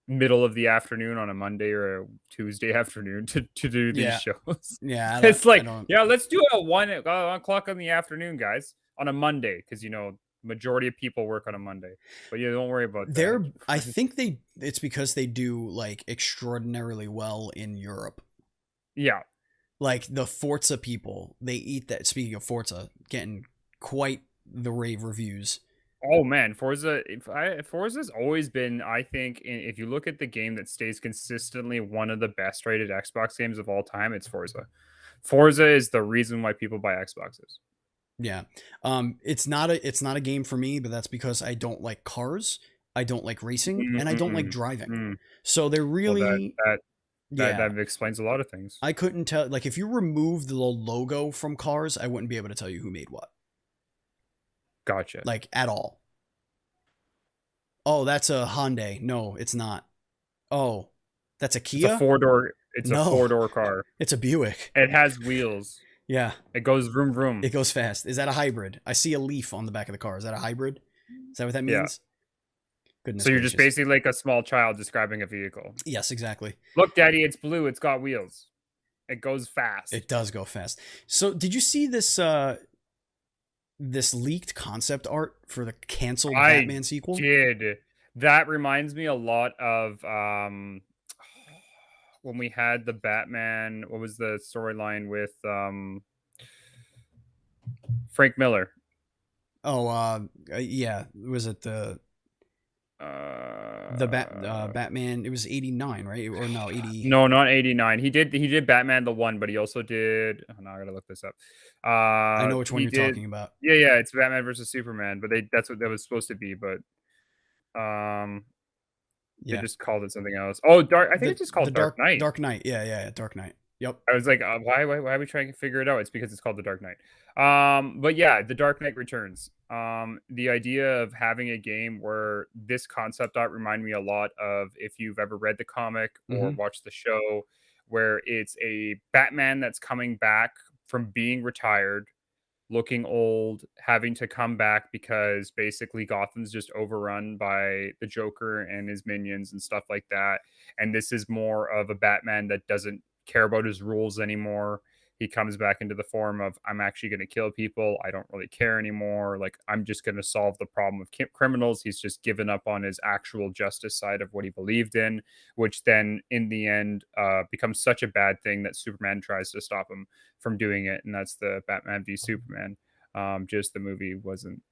Speaker 2: middle of the afternoon on a Monday or a Tuesday afternoon to do these
Speaker 1: yeah,
Speaker 2: shows.
Speaker 1: yeah.
Speaker 2: It's
Speaker 1: I
Speaker 2: like,
Speaker 1: don't.
Speaker 2: yeah, let's do it at 1 o'clock in the afternoon, guys, on a Monday, because you know majority of people work on a Monday. But yeah, don't worry about that.
Speaker 1: I think it's because they do like extraordinarily well in Europe.
Speaker 2: Yeah.
Speaker 1: Like the Forza people, they eat that. Speaking of Forza, getting quite the rave reviews.
Speaker 2: Oh man, Forza's always been, I think, if you look at the game that stays consistently one of the best rated Xbox games of all time, it's Forza. Forza is the reason why people buy Xboxes.
Speaker 1: Yeah. It's not a game for me, but that's because I don't like cars, I don't like racing, and I don't like
Speaker 2: Mm-mm.
Speaker 1: driving.
Speaker 2: Mm.
Speaker 1: So they're
Speaker 2: Well,
Speaker 1: really yeah.
Speaker 2: that explains a lot of things.
Speaker 1: I couldn't tell, like, if you remove the logo from cars, I wouldn't be able to tell you who made what.
Speaker 2: Gotcha.
Speaker 1: Like at all. Oh, that's a Hyundai. No, it's not. Oh, that's a
Speaker 2: It's a
Speaker 1: Kia?
Speaker 2: four door. It's a
Speaker 1: No.
Speaker 2: 4-door car.
Speaker 1: It's a Buick.
Speaker 2: It has wheels.
Speaker 1: Yeah.
Speaker 2: It goes vroom vroom.
Speaker 1: It goes fast. Is that a hybrid? I see a leaf on the back of the car. Is that a hybrid? Is that what that
Speaker 2: Yeah.
Speaker 1: means? Goodness
Speaker 2: So you're just
Speaker 1: gracious.
Speaker 2: basically like a small child describing a vehicle.
Speaker 1: Yes, exactly.
Speaker 2: Look, Daddy, it's blue. It's got wheels. It goes fast.
Speaker 1: It does go fast. So, did you see this leaked concept art for the canceled
Speaker 2: I
Speaker 1: Batman sequel?
Speaker 2: did. That reminds me a lot of when we had the Batman. What was the storyline with Frank Miller?
Speaker 1: Oh, yeah. Was it the Batman? It was 89, right? Or no, 80.
Speaker 2: No, not 89. He did Batman the one, but he also did. Oh, no, I gotta look this up.
Speaker 1: I know which one
Speaker 2: He
Speaker 1: you're
Speaker 2: did.
Speaker 1: talking about.
Speaker 2: Yeah, it's Batman versus Superman, but that's what that was supposed to be, but they
Speaker 1: Yeah.
Speaker 2: just called it something else. Oh, Dark. I think it's just called
Speaker 1: The
Speaker 2: Dark Knight.
Speaker 1: Dark Knight. Yeah, Dark Knight. Yep.
Speaker 2: I was like, why are we trying to figure it out? It's because it's called The Dark Knight. But yeah, The Dark Knight Returns. The idea of having a game where this concept art reminded me a lot of if you've ever read the comic or
Speaker 1: Mm-hmm.
Speaker 2: watched the show, where it's a Batman that's coming back from being retired, looking old, having to come back because basically Gotham's just overrun by the Joker and his minions and stuff like that. And this is more of a Batman that doesn't care about his rules anymore. he comes back into the form of, I'm actually going to kill people. I don't really care anymore. Like, I'm just going to solve the problem of criminals. He's just given up on his actual justice side of what he believed in, which then in the end becomes such a bad thing that Superman tries to stop him from doing it. And that's the Batman v Superman. Just the movie wasn't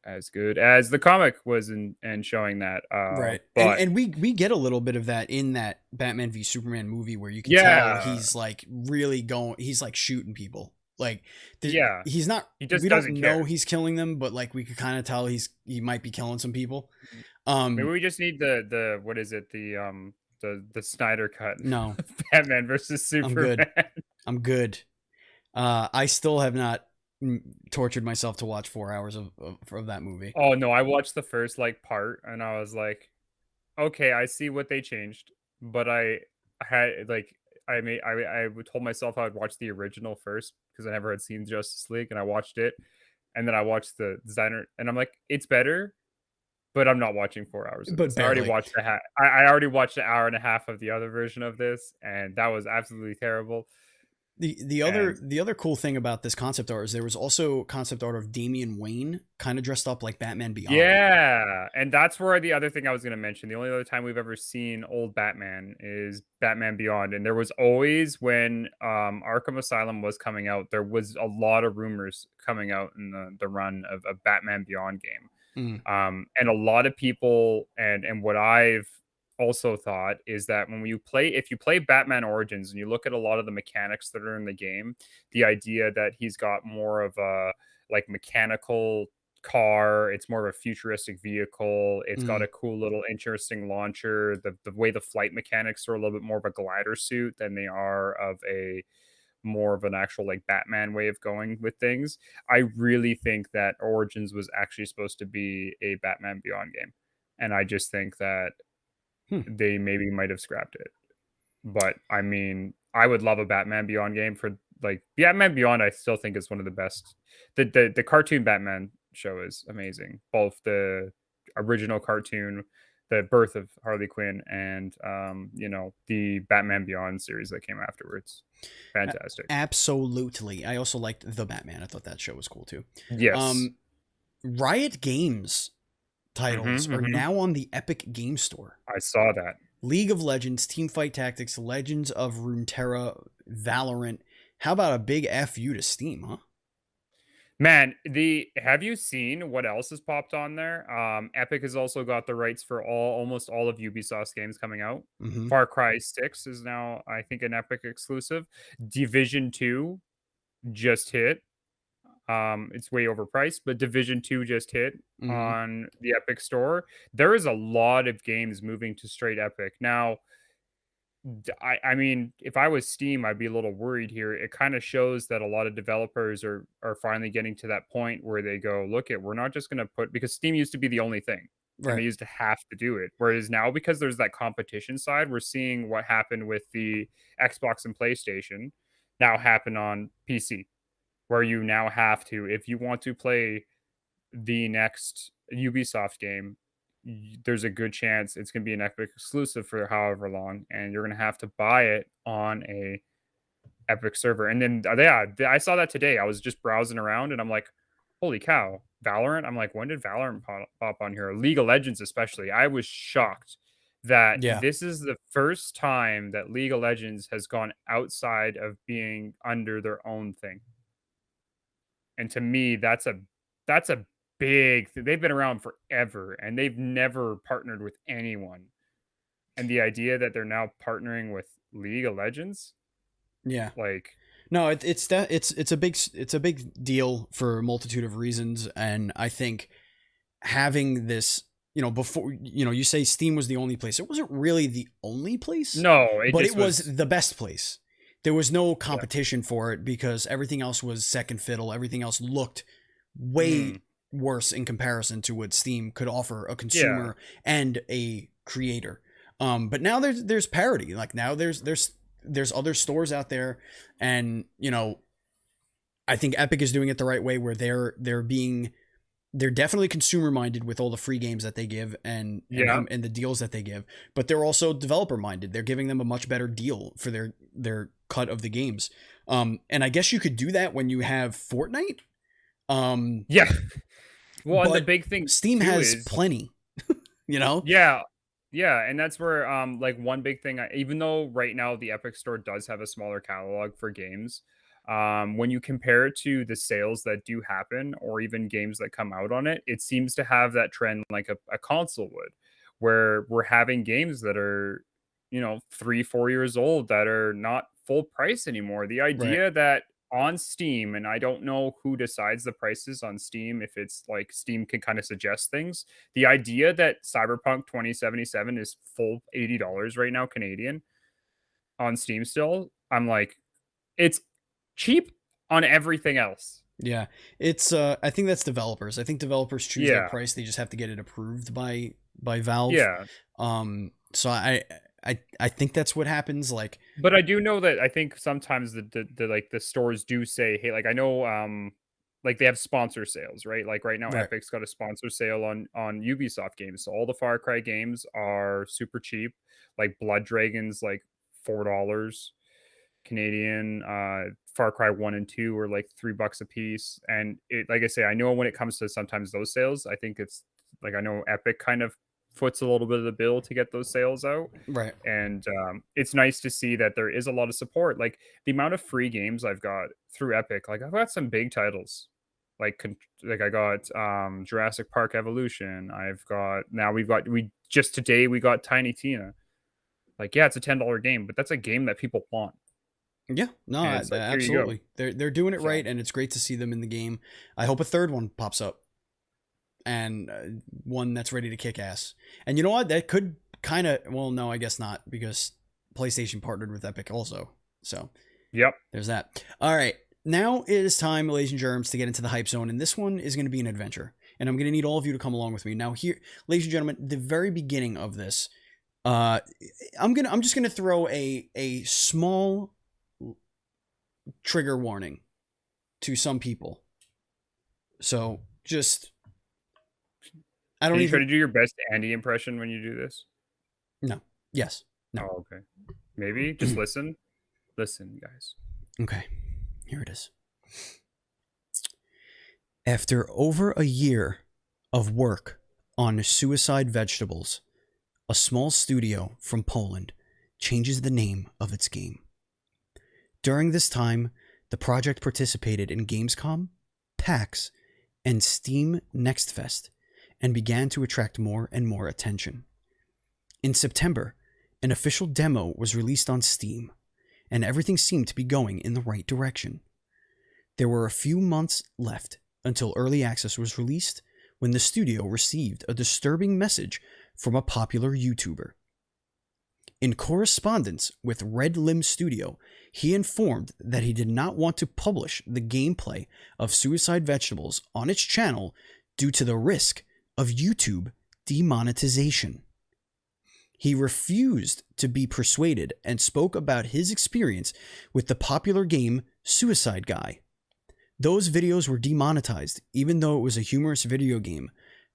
Speaker 2: as good as the comic was and showing that.
Speaker 1: Right.
Speaker 2: But
Speaker 1: And we get a little bit of that in that Batman v Superman movie where you can tell
Speaker 2: yeah,
Speaker 1: he's like really he's like shooting people. Like
Speaker 2: yeah,
Speaker 1: he's not,
Speaker 2: he just
Speaker 1: we don't
Speaker 2: doesn't
Speaker 1: know
Speaker 2: care.
Speaker 1: he's killing them, but like we could kind of tell he might be killing some people.
Speaker 2: Maybe we just need the what is it, the Snyder cut
Speaker 1: No,
Speaker 2: of Batman versus
Speaker 1: I'm good.
Speaker 2: Superman.
Speaker 1: I'm good. I still have not tortured myself to watch 4 hours of that movie.
Speaker 2: Oh no, I watched the first like part and I was like, okay, I see what they changed, but I had like I told myself I would watch the original first because I never had seen Justice League, and I watched it, and then I watched the designer, and I'm like, it's better, but I'm not watching 4 hours of
Speaker 1: But
Speaker 2: this. I already
Speaker 1: barely.
Speaker 2: watched I already watched an hour and a half of the other version of this, and that was absolutely terrible. And
Speaker 1: The other cool thing about this concept art is there was also concept art of Damian Wayne kind of dressed up like Batman Beyond.
Speaker 2: yeah, and that's where the other thing I was going to mention. The only other time we've ever seen old Batman is Batman Beyond, and there was always when Arkham Asylum was coming out, there was a lot of rumors coming out in the run of a Batman Beyond game.
Speaker 1: Mm,
Speaker 2: And a lot of people and what I've also thought is that if you play Batman Origins and you look at a lot of the mechanics that are in the game, the idea that he's got more of a like mechanical car, it's more of a futuristic vehicle, it's got
Speaker 1: mm,
Speaker 2: a cool little interesting launcher, the way the flight mechanics are a little bit more of a glider suit than they are of a more of an actual like Batman way of going with things. I really think that Origins was actually supposed to be a Batman Beyond game. And I just think that
Speaker 1: hmm.
Speaker 2: they maybe might have scrapped it. But I mean, I would love a Batman Beyond game for like Batman Beyond. I still think is one of the best. The cartoon Batman show is amazing. Both the original cartoon, the birth of Harley Quinn, and the Batman Beyond series that came afterwards. Fantastic.
Speaker 1: Absolutely. I also liked The Batman. I thought that show was cool too.
Speaker 2: Yes.
Speaker 1: Um, Riot Games titles are
Speaker 2: Mhm.
Speaker 1: now on the Epic Game Store.
Speaker 2: I saw that.
Speaker 1: League of Legends, Teamfight Tactics, Legends of Runeterra, Valorant. How about a big FU to Steam, huh?
Speaker 2: Man, have you seen what else has popped on there? Epic has also got the rights for almost all of Ubisoft's games coming out.
Speaker 1: Mm-hmm.
Speaker 2: Far Cry 6 is now, I think, an Epic exclusive. Division 2 just hit. It's way overpriced, but Division 2 just hit
Speaker 1: Mm-hmm.
Speaker 2: on the Epic Store. There is a lot of games moving to straight Epic. Now, I mean, if I was Steam, I'd be a little worried here. It kind of shows that a lot of developers are finally getting to that point where they go, look at, we're not just going to put, because Steam used to be the only thing and they
Speaker 1: Right.
Speaker 2: used to have to do it. Whereas now, because there's that competition side, we're seeing what happened with the Xbox and PlayStation now happen on PC, where you now have to, if you want to play the next Ubisoft game, there's a good chance it's going to be an Epic exclusive for however long, and you're going to have to buy it on a Epic server. And then, yeah, I saw that today. I was just browsing around, and I'm like, holy cow, Valorant. I'm like, when did Valorant pop on here? League of Legends, especially. I was shocked that
Speaker 1: Yeah.
Speaker 2: this is the first time that League of Legends has gone outside of being under their own thing. And to me, that's a big they've been around forever, and they've never partnered with anyone. And the idea that they're now partnering with League of Legends,
Speaker 1: Yeah.
Speaker 2: like
Speaker 1: No, it's a big deal for a multitude of reasons, and I think having this, before, you say Steam was the only place. It wasn't really the only place,
Speaker 2: no, it
Speaker 1: but it
Speaker 2: just
Speaker 1: was
Speaker 2: was
Speaker 1: the best place. There was no
Speaker 2: yeah.
Speaker 1: competition for it because everything else was second fiddle. Everything else looked way
Speaker 2: Mhm.
Speaker 1: worse in comparison to what Steam could offer a
Speaker 2: Yeah.
Speaker 1: consumer and a creator. But now there's parity. Like now there's other stores out there, and I think Epic is doing it the right way where they're definitely consumer minded with all the free games that they give
Speaker 2: Yeah.
Speaker 1: and the deals that they give, but they're also developer minded. They're giving them a much better deal for their cut of the games. And I guess you could do that when you have Fortnite.
Speaker 2: Yeah. Well, and the
Speaker 1: But
Speaker 2: big thing
Speaker 1: Steam
Speaker 2: too
Speaker 1: has
Speaker 2: is,
Speaker 1: plenty, you know?
Speaker 2: yeah, yeah, and that's where like one big thing, even though right now the Epic Store does have a smaller catalog for games, when you compare it to the sales that do happen or even games that come out on it, it seems to have that trend like a console would, where we're having games that are, 3, 4 years old that are not full price anymore. The
Speaker 1: Right.
Speaker 2: idea that on Steam, and I don't know who decides the prices on Steam, if it's like Steam can kind of suggest things. The idea that Cyberpunk 2077 is full $80 right now Canadian on Steam still, I'm like, it's cheap on everything else.
Speaker 1: Yeah. It's I think that's developers. I think developers choose their
Speaker 2: Yeah.
Speaker 1: price. They just have to get it approved by Valve.
Speaker 2: Yeah.
Speaker 1: So I think that's what happens. Like,
Speaker 2: But I do know that I think sometimes the like the stores do say, hey, like I know like they have sponsor sales, right? Like right now
Speaker 1: right.
Speaker 2: Epic's got a sponsor sale on Ubisoft games. So all the Far Cry games are super cheap. Like Blood Dragon's like $4 Canadian. Far Cry 1 and 2 are like $3 a piece. And it, like I say, I know when it comes to sometimes those sales, I think it's like I know Epic kind of foots a little bit of the bill to get those sales out.
Speaker 1: Right.
Speaker 2: And it's nice to see that there is a lot of support. Like the amount of free games I've got through Epic, like I've got some big titles. Like I got Jurassic Park Evolution. I've got now we just today we got Tiny Tina. Like yeah, it's a $10 game, but that's a game that people want.
Speaker 1: Yeah, no,
Speaker 2: And it's like here you go.
Speaker 1: absolutely. They're doing it
Speaker 2: So
Speaker 1: right, and it's great to see them in the game. I hope a third one pops up, and one that's ready to kick ass. And you know what? That could kind of, well, no, I guess not, because PlayStation partnered with Epic also. So
Speaker 2: yep.
Speaker 1: there's that. All right, now it is time, ladies and germs, to get into the hype zone, and this one is going to be an adventure, and I'm going to need all of you to come along with me. Now, here, ladies and gentlemen, the very beginning of this, I'm just gonna throw a small trigger warning to some people. So just I don't
Speaker 2: Can you
Speaker 1: even
Speaker 2: try to do your best Andy impression when you do this?
Speaker 1: no. Yes. No.
Speaker 2: Oh, okay. Maybe just listen. Listen, guys.
Speaker 1: Okay. Here it is. After over a year of work on Suicide Vegetables, a small studio from Poland changes the name of its game. During this time, the project participated in Gamescom, PAX, and Steam Next Fest, and began to attract more and more attention. In September, an official demo was released on Steam, and everything seemed to be going in the right direction. There were a few months left until early access was released when the studio received a disturbing message from a popular YouTuber. In correspondence with Red Limb Studio, he informed that he did not want to publish the gameplay of Suicide Vegetables on its channel due to the risk of YouTube demonetization. He refused to be persuaded and spoke about his experience with the popular game Suicide Guy. Those videos were demonetized, even though it was a humorous video game.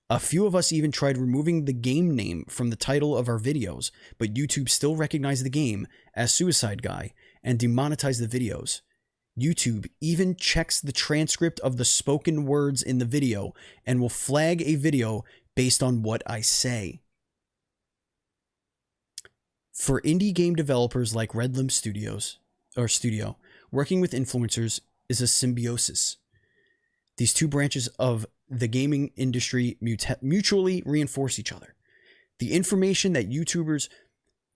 Speaker 1: A few of us even tried removing the game name from the title of our videos, but YouTube still recognized the game as Suicide Guy and demonetized the videos. YouTube even checks the transcript of the spoken words in the video and will flag a video based on what I say. For indie game developers like Red Limb Studio, working with influencers is a symbiosis. These two branches of the gaming industry mutually reinforce each other. The information that YouTubers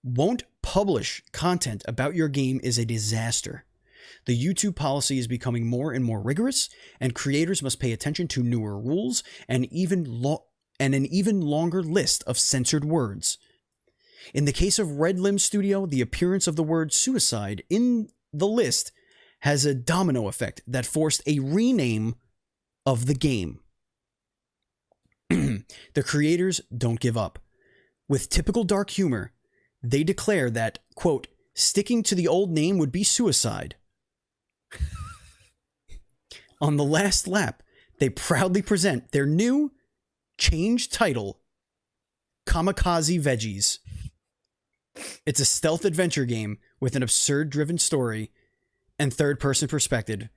Speaker 1: won't publish content about your game is a disaster. The YouTube policy is becoming more and more rigorous, and creators must pay attention to newer rules and an even longer list of censored words. In the case of Red Limb Studio, the appearance of the word suicide in the list has a domino effect that forced a rename of the game. The creators don't give up. With typical dark humor, they declare that, quote, sticking to the old name would be suicide. On the last lap, they proudly present their new changed title, Kamikaze Veggies. It's a stealth adventure game with an absurd-driven story and third-person perspective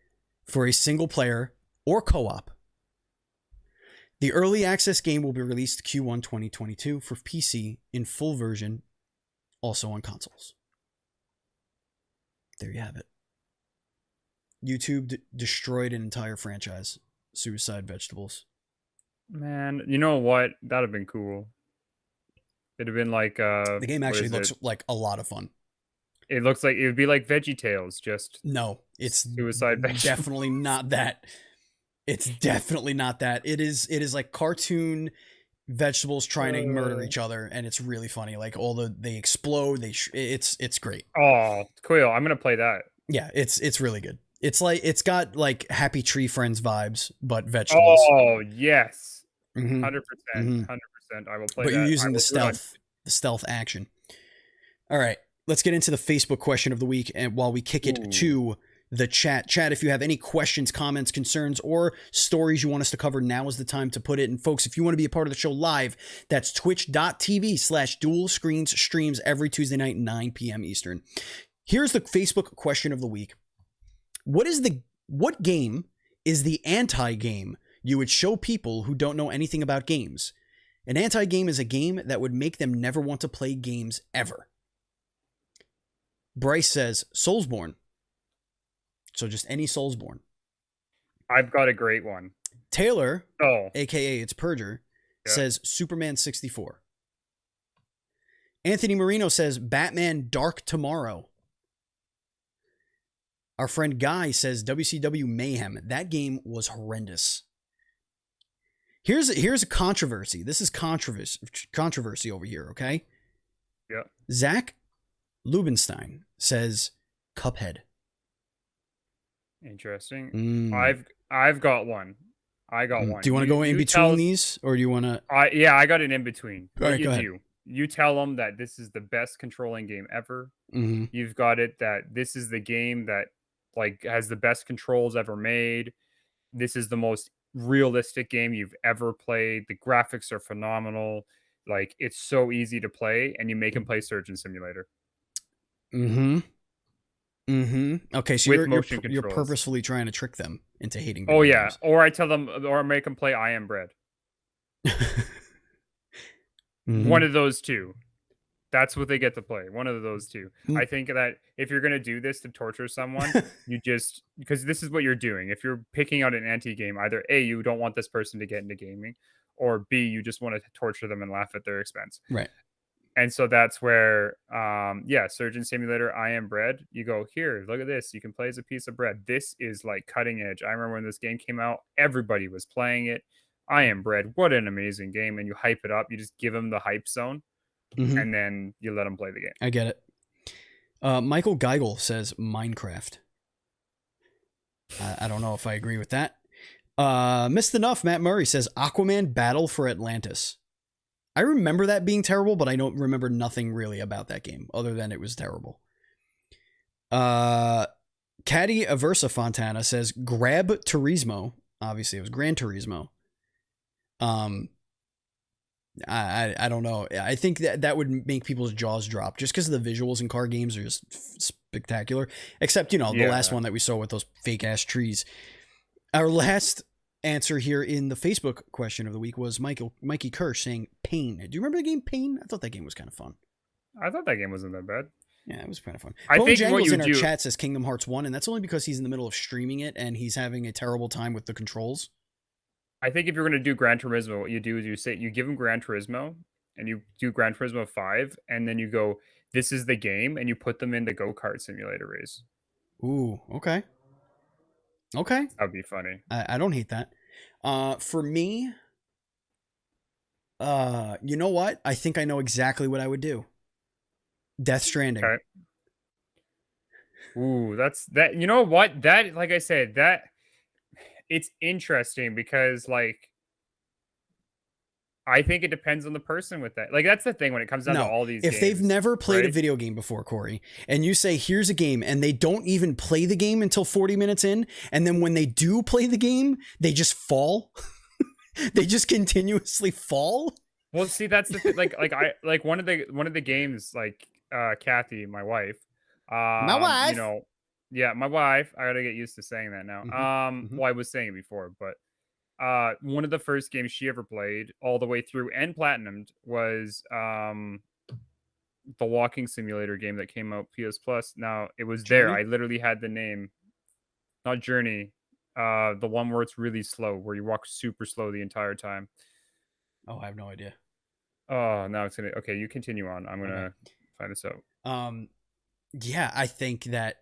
Speaker 1: for a single player or co-op. The early access game will be released Q1 2022 for PC in full version, also on consoles. There you have it. YouTube destroyed an entire franchise. Suicide Vegetables.
Speaker 2: Man, you know what? That'd have been cool. It'd have been like
Speaker 1: the game actually looks like a lot of fun.
Speaker 2: It looks like it would be like VeggieTales, just
Speaker 1: no, it's
Speaker 2: Suicide Vegetables.
Speaker 1: Definitely not that. It's definitely not that. It is like cartoon vegetables trying to murder each other, and it's really funny. Like they explode. It's great.
Speaker 2: Oh, cool! I'm gonna play that.
Speaker 1: Yeah, it's really good. It's got like Happy Tree Friends vibes, but vegetables.
Speaker 2: Oh yes, 100%, 100%. I will play.
Speaker 1: But you're using the stealth action. All right, let's get into the Facebook question of the week, and while we kick it to the chat. Chat, if you have any questions, comments, concerns, or stories you want us to cover, now is the time to put it. And folks, if you want to be a part of the show live, that's twitch.tv/Duel Screens streams every Tuesday night, 9 p.m. Eastern. Here's the Facebook question of the week. What game is the anti-game you would show people who don't know anything about games? An anti-game is a game that would make them never want to play games ever. Bryce says Soulsborne. So just any Soulsborne.
Speaker 2: I've got a great one.
Speaker 1: Taylor, aka It's Purger, says Superman 64. Anthony Marino says Batman Dark Tomorrow. Our friend Guy says WCW Mayhem. That game was horrendous. Here's a controversy. This is controversy over here, okay?
Speaker 2: Yeah.
Speaker 1: Zach Lubenstein says Cuphead.
Speaker 2: Interesting. I've got one. I got one.
Speaker 1: Do you want to go in between these, or do you want to?
Speaker 2: I got an in between.
Speaker 1: All right, go ahead.
Speaker 2: You tell them that this is the best controlling game ever.
Speaker 1: Mm-hmm.
Speaker 2: You've got it that this is the game that like has the best controls ever made. This is the most realistic game you've ever played. The graphics are phenomenal. Like it's so easy to play, and you make them play Surgeon Simulator.
Speaker 1: Mm-hmm. Mm-hmm. Okay, so you're purposefully trying to trick them into hating video games.
Speaker 2: Or I tell them, or make them play I Am Bread.
Speaker 1: Mm-hmm.
Speaker 2: One of those two. That's what they get to play. One of those two. Mm-hmm. I think that if you're going to do this to torture someone, because this is what you're doing. If you're picking out an anti-game, either A, you don't want this person to get into gaming, or B, you just want to torture them and laugh at their expense.
Speaker 1: Right.
Speaker 2: And so that's where, Surgeon Simulator, I Am Bread. You go, here, look at this. You can play as a piece of bread. This is like cutting edge. I remember when this game came out, everybody was playing it. I Am Bread. What an amazing game. And you hype it up. You just give them the hype zone, and then you let them play the game.
Speaker 1: I get it. Michael Geigel says Minecraft. I don't know if I agree with that. Missed Enough, Matt Murray says Aquaman Battle for Atlantis. I remember that being terrible, but I don't remember nothing really about that game other than it was terrible. Caddy Aversa Fontana says Grab Turismo. Obviously, it was Gran Turismo. I don't know. I think that would make people's jaws drop just because the visuals in car games are just spectacular. Except, the last one that we saw with those fake ass trees. Our last answer here in the Facebook question of the week was Mikey Kirsch saying Pain. Do you remember the game Pain? I thought that game was kind of fun.
Speaker 2: I thought that game wasn't that bad.
Speaker 1: Yeah, it was kind of fun.
Speaker 2: I think what you
Speaker 1: in our
Speaker 2: do...
Speaker 1: chat says Kingdom Hearts 1, and that's only because he's in the middle of streaming it and he's having a terrible time with the controls.
Speaker 2: I think if you're going to do Gran Turismo, what you do is you give him Gran Turismo and you do Gran Turismo 5, and then you go, this is the game, and you put them in the go-kart simulator race.
Speaker 1: Ooh, okay. Okay.
Speaker 2: That'd be funny.
Speaker 1: I don't hate that. For me, you know what? I think I know exactly what I would do. Death Stranding.
Speaker 2: Okay. Ooh, that's that. You know what? That, like I said, that it's interesting because, like, I think it depends on the person with that. Like, that's the thing when it comes down to all these games.
Speaker 1: If they've never played a video game before, Kory, and you say, here's a game, and they don't even play the game until 40 minutes in, and then when they do play the game, they just fall. They just continuously fall.
Speaker 2: Well, see, that's the thing. Like one of the games, like, Kathy, my wife, Yeah, my wife. I gotta get used to saying that now. Well, I was saying it before, but one of the first games she ever played all the way through and platinumed was the walking simulator game that came out PS Plus. Now it was there.
Speaker 1: Journey?
Speaker 2: I literally had the name, not Journey. The one where it's really slow, where you walk super slow the entire time.
Speaker 1: Oh, I have no idea.
Speaker 2: Oh, now it's gonna. Okay, you continue on. I'm gonna
Speaker 1: Okay.
Speaker 2: find this out.
Speaker 1: Yeah, I think that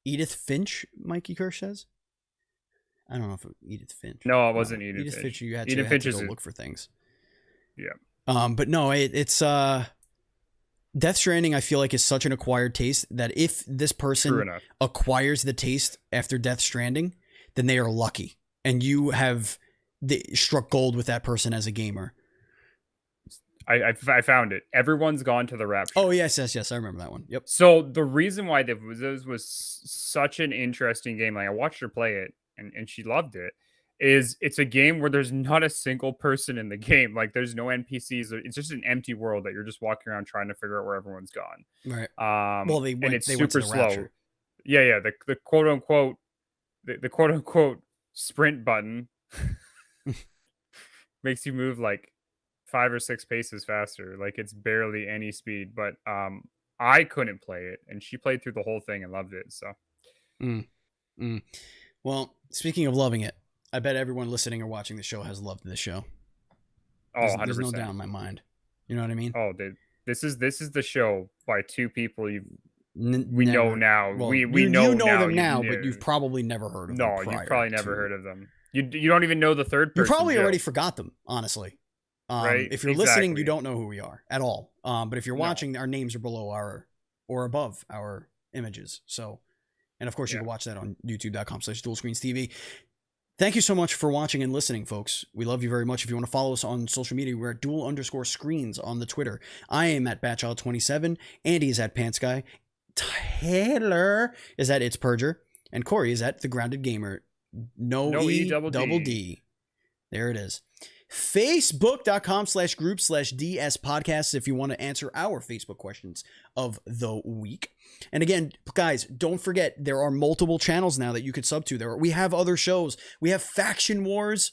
Speaker 1: Edith Finch, Mikey Kirsch says. I don't know if Edith Finch.
Speaker 2: No, it wasn't Edith
Speaker 1: Edith
Speaker 2: Finch.
Speaker 1: Finch. You had
Speaker 2: Edith
Speaker 1: to,
Speaker 2: Finch
Speaker 1: go
Speaker 2: is
Speaker 1: look for things.
Speaker 2: Yeah.
Speaker 1: But no, it's Death Stranding. I feel like is such an acquired taste that if this person acquires the taste after Death Stranding, then they are lucky, and you have struck gold with that person as a gamer.
Speaker 2: I found it. Everyone's Gone to the Rapture.
Speaker 1: Oh, yes. I remember that one. Yep.
Speaker 2: So the reason why this was such an interesting game, like I watched her play it and she loved it, is it's a game where there's not a single person in the game. Like there's no NPCs. It's just an empty world that you're just walking around trying to figure out where everyone's gone.
Speaker 1: Right.
Speaker 2: Well, and it's super slow.
Speaker 1: Rapture.
Speaker 2: Yeah. The quote unquote the quote unquote sprint button makes you move like 5 or 6 paces faster. Like it's barely any speed, but I couldn't play it, and she played through the whole thing and loved it. So
Speaker 1: Well, speaking of loving it, I bet everyone listening or watching the show has loved this show. There's no doubt in my mind. You know what I mean?
Speaker 2: Oh, dude, this is the show by two people we know now.
Speaker 1: Well,
Speaker 2: we
Speaker 1: know
Speaker 2: now,
Speaker 1: them now, but you've probably never heard of them.
Speaker 2: No, you've probably never heard of them. You don't even know the third person.
Speaker 1: You probably already forgot them, honestly.
Speaker 2: Right?
Speaker 1: If you're listening, you don't know who we are at all. But if you're watching, our names are below or above our images. So, and of course, you can watch that on youtube.com/dualscreens.tv. Thank you so much for watching and listening, folks. We love you very much. If you want to follow us on social media, we're at dual_screens on the Twitter. I am at Batchild27. Andy is at PantsGuy. Taylor is at It's Purger. And Kory is at The Grounded Gamer. No E double D. There it is. Facebook.com/group/DS podcasts if you want to answer our Facebook questions of the week. And again, guys, don't forget there are multiple channels now that you could sub to. We have other shows. We have Faction Wars,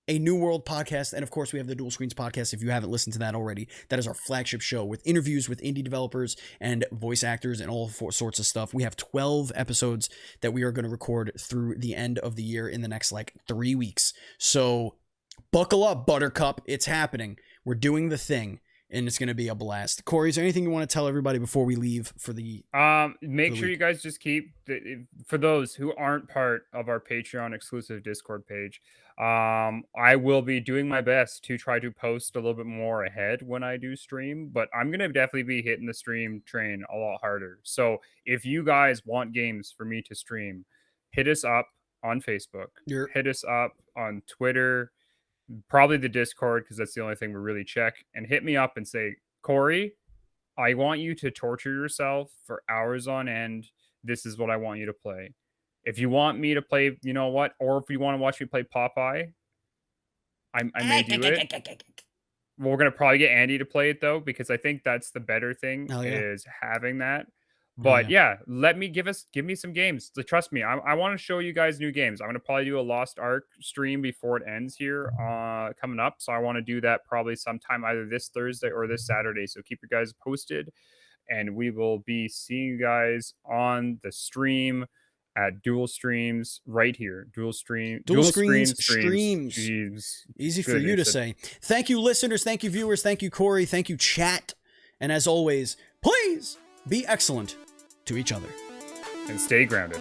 Speaker 1: a New World podcast, and of course we have the Dual Screens podcast. If you haven't listened to that already, that is our flagship show with interviews with indie developers and voice actors and all sorts of stuff. We have 12 episodes that we are going to record through the end of the year in the next 3 weeks. So buckle up, Buttercup. It's happening. We're doing the thing, and it's going to be a blast. Kory, is there anything you want to tell everybody before we leave for the
Speaker 2: make sure you guys just keep for those who aren't part of our Patreon exclusive Discord page, I will be doing my best to try to post a little bit more ahead when I do stream, but I'm going to definitely be hitting the stream train a lot harder. So if you guys want games for me to stream, hit us up on Facebook, hit us up on Twitter, probably the Discord, because that's the only thing we really check, and hit me up and say, Kory, I want you to torture yourself for hours on end. This is what I want you to play. If you want me to play, you know what, or if you want to watch me play Popeye, I may do it. We're going to probably get Andy to play it, though, because I think that's the better thing is having that. But yeah, give me some games. Trust me, I want to show you guys new games. I'm going to probably do a Lost Ark stream before it ends here coming up. So I want to do that probably sometime either this Thursday or this Saturday. So keep you guys posted, and we will be seeing you guys on the stream at Dual Streams right here. Dual Screens streams.
Speaker 1: Easy for you to say. Thank you, listeners. Thank you, viewers. Thank you, Kory. Thank you, chat. And as always, please be excellent to each other.
Speaker 2: And stay grounded.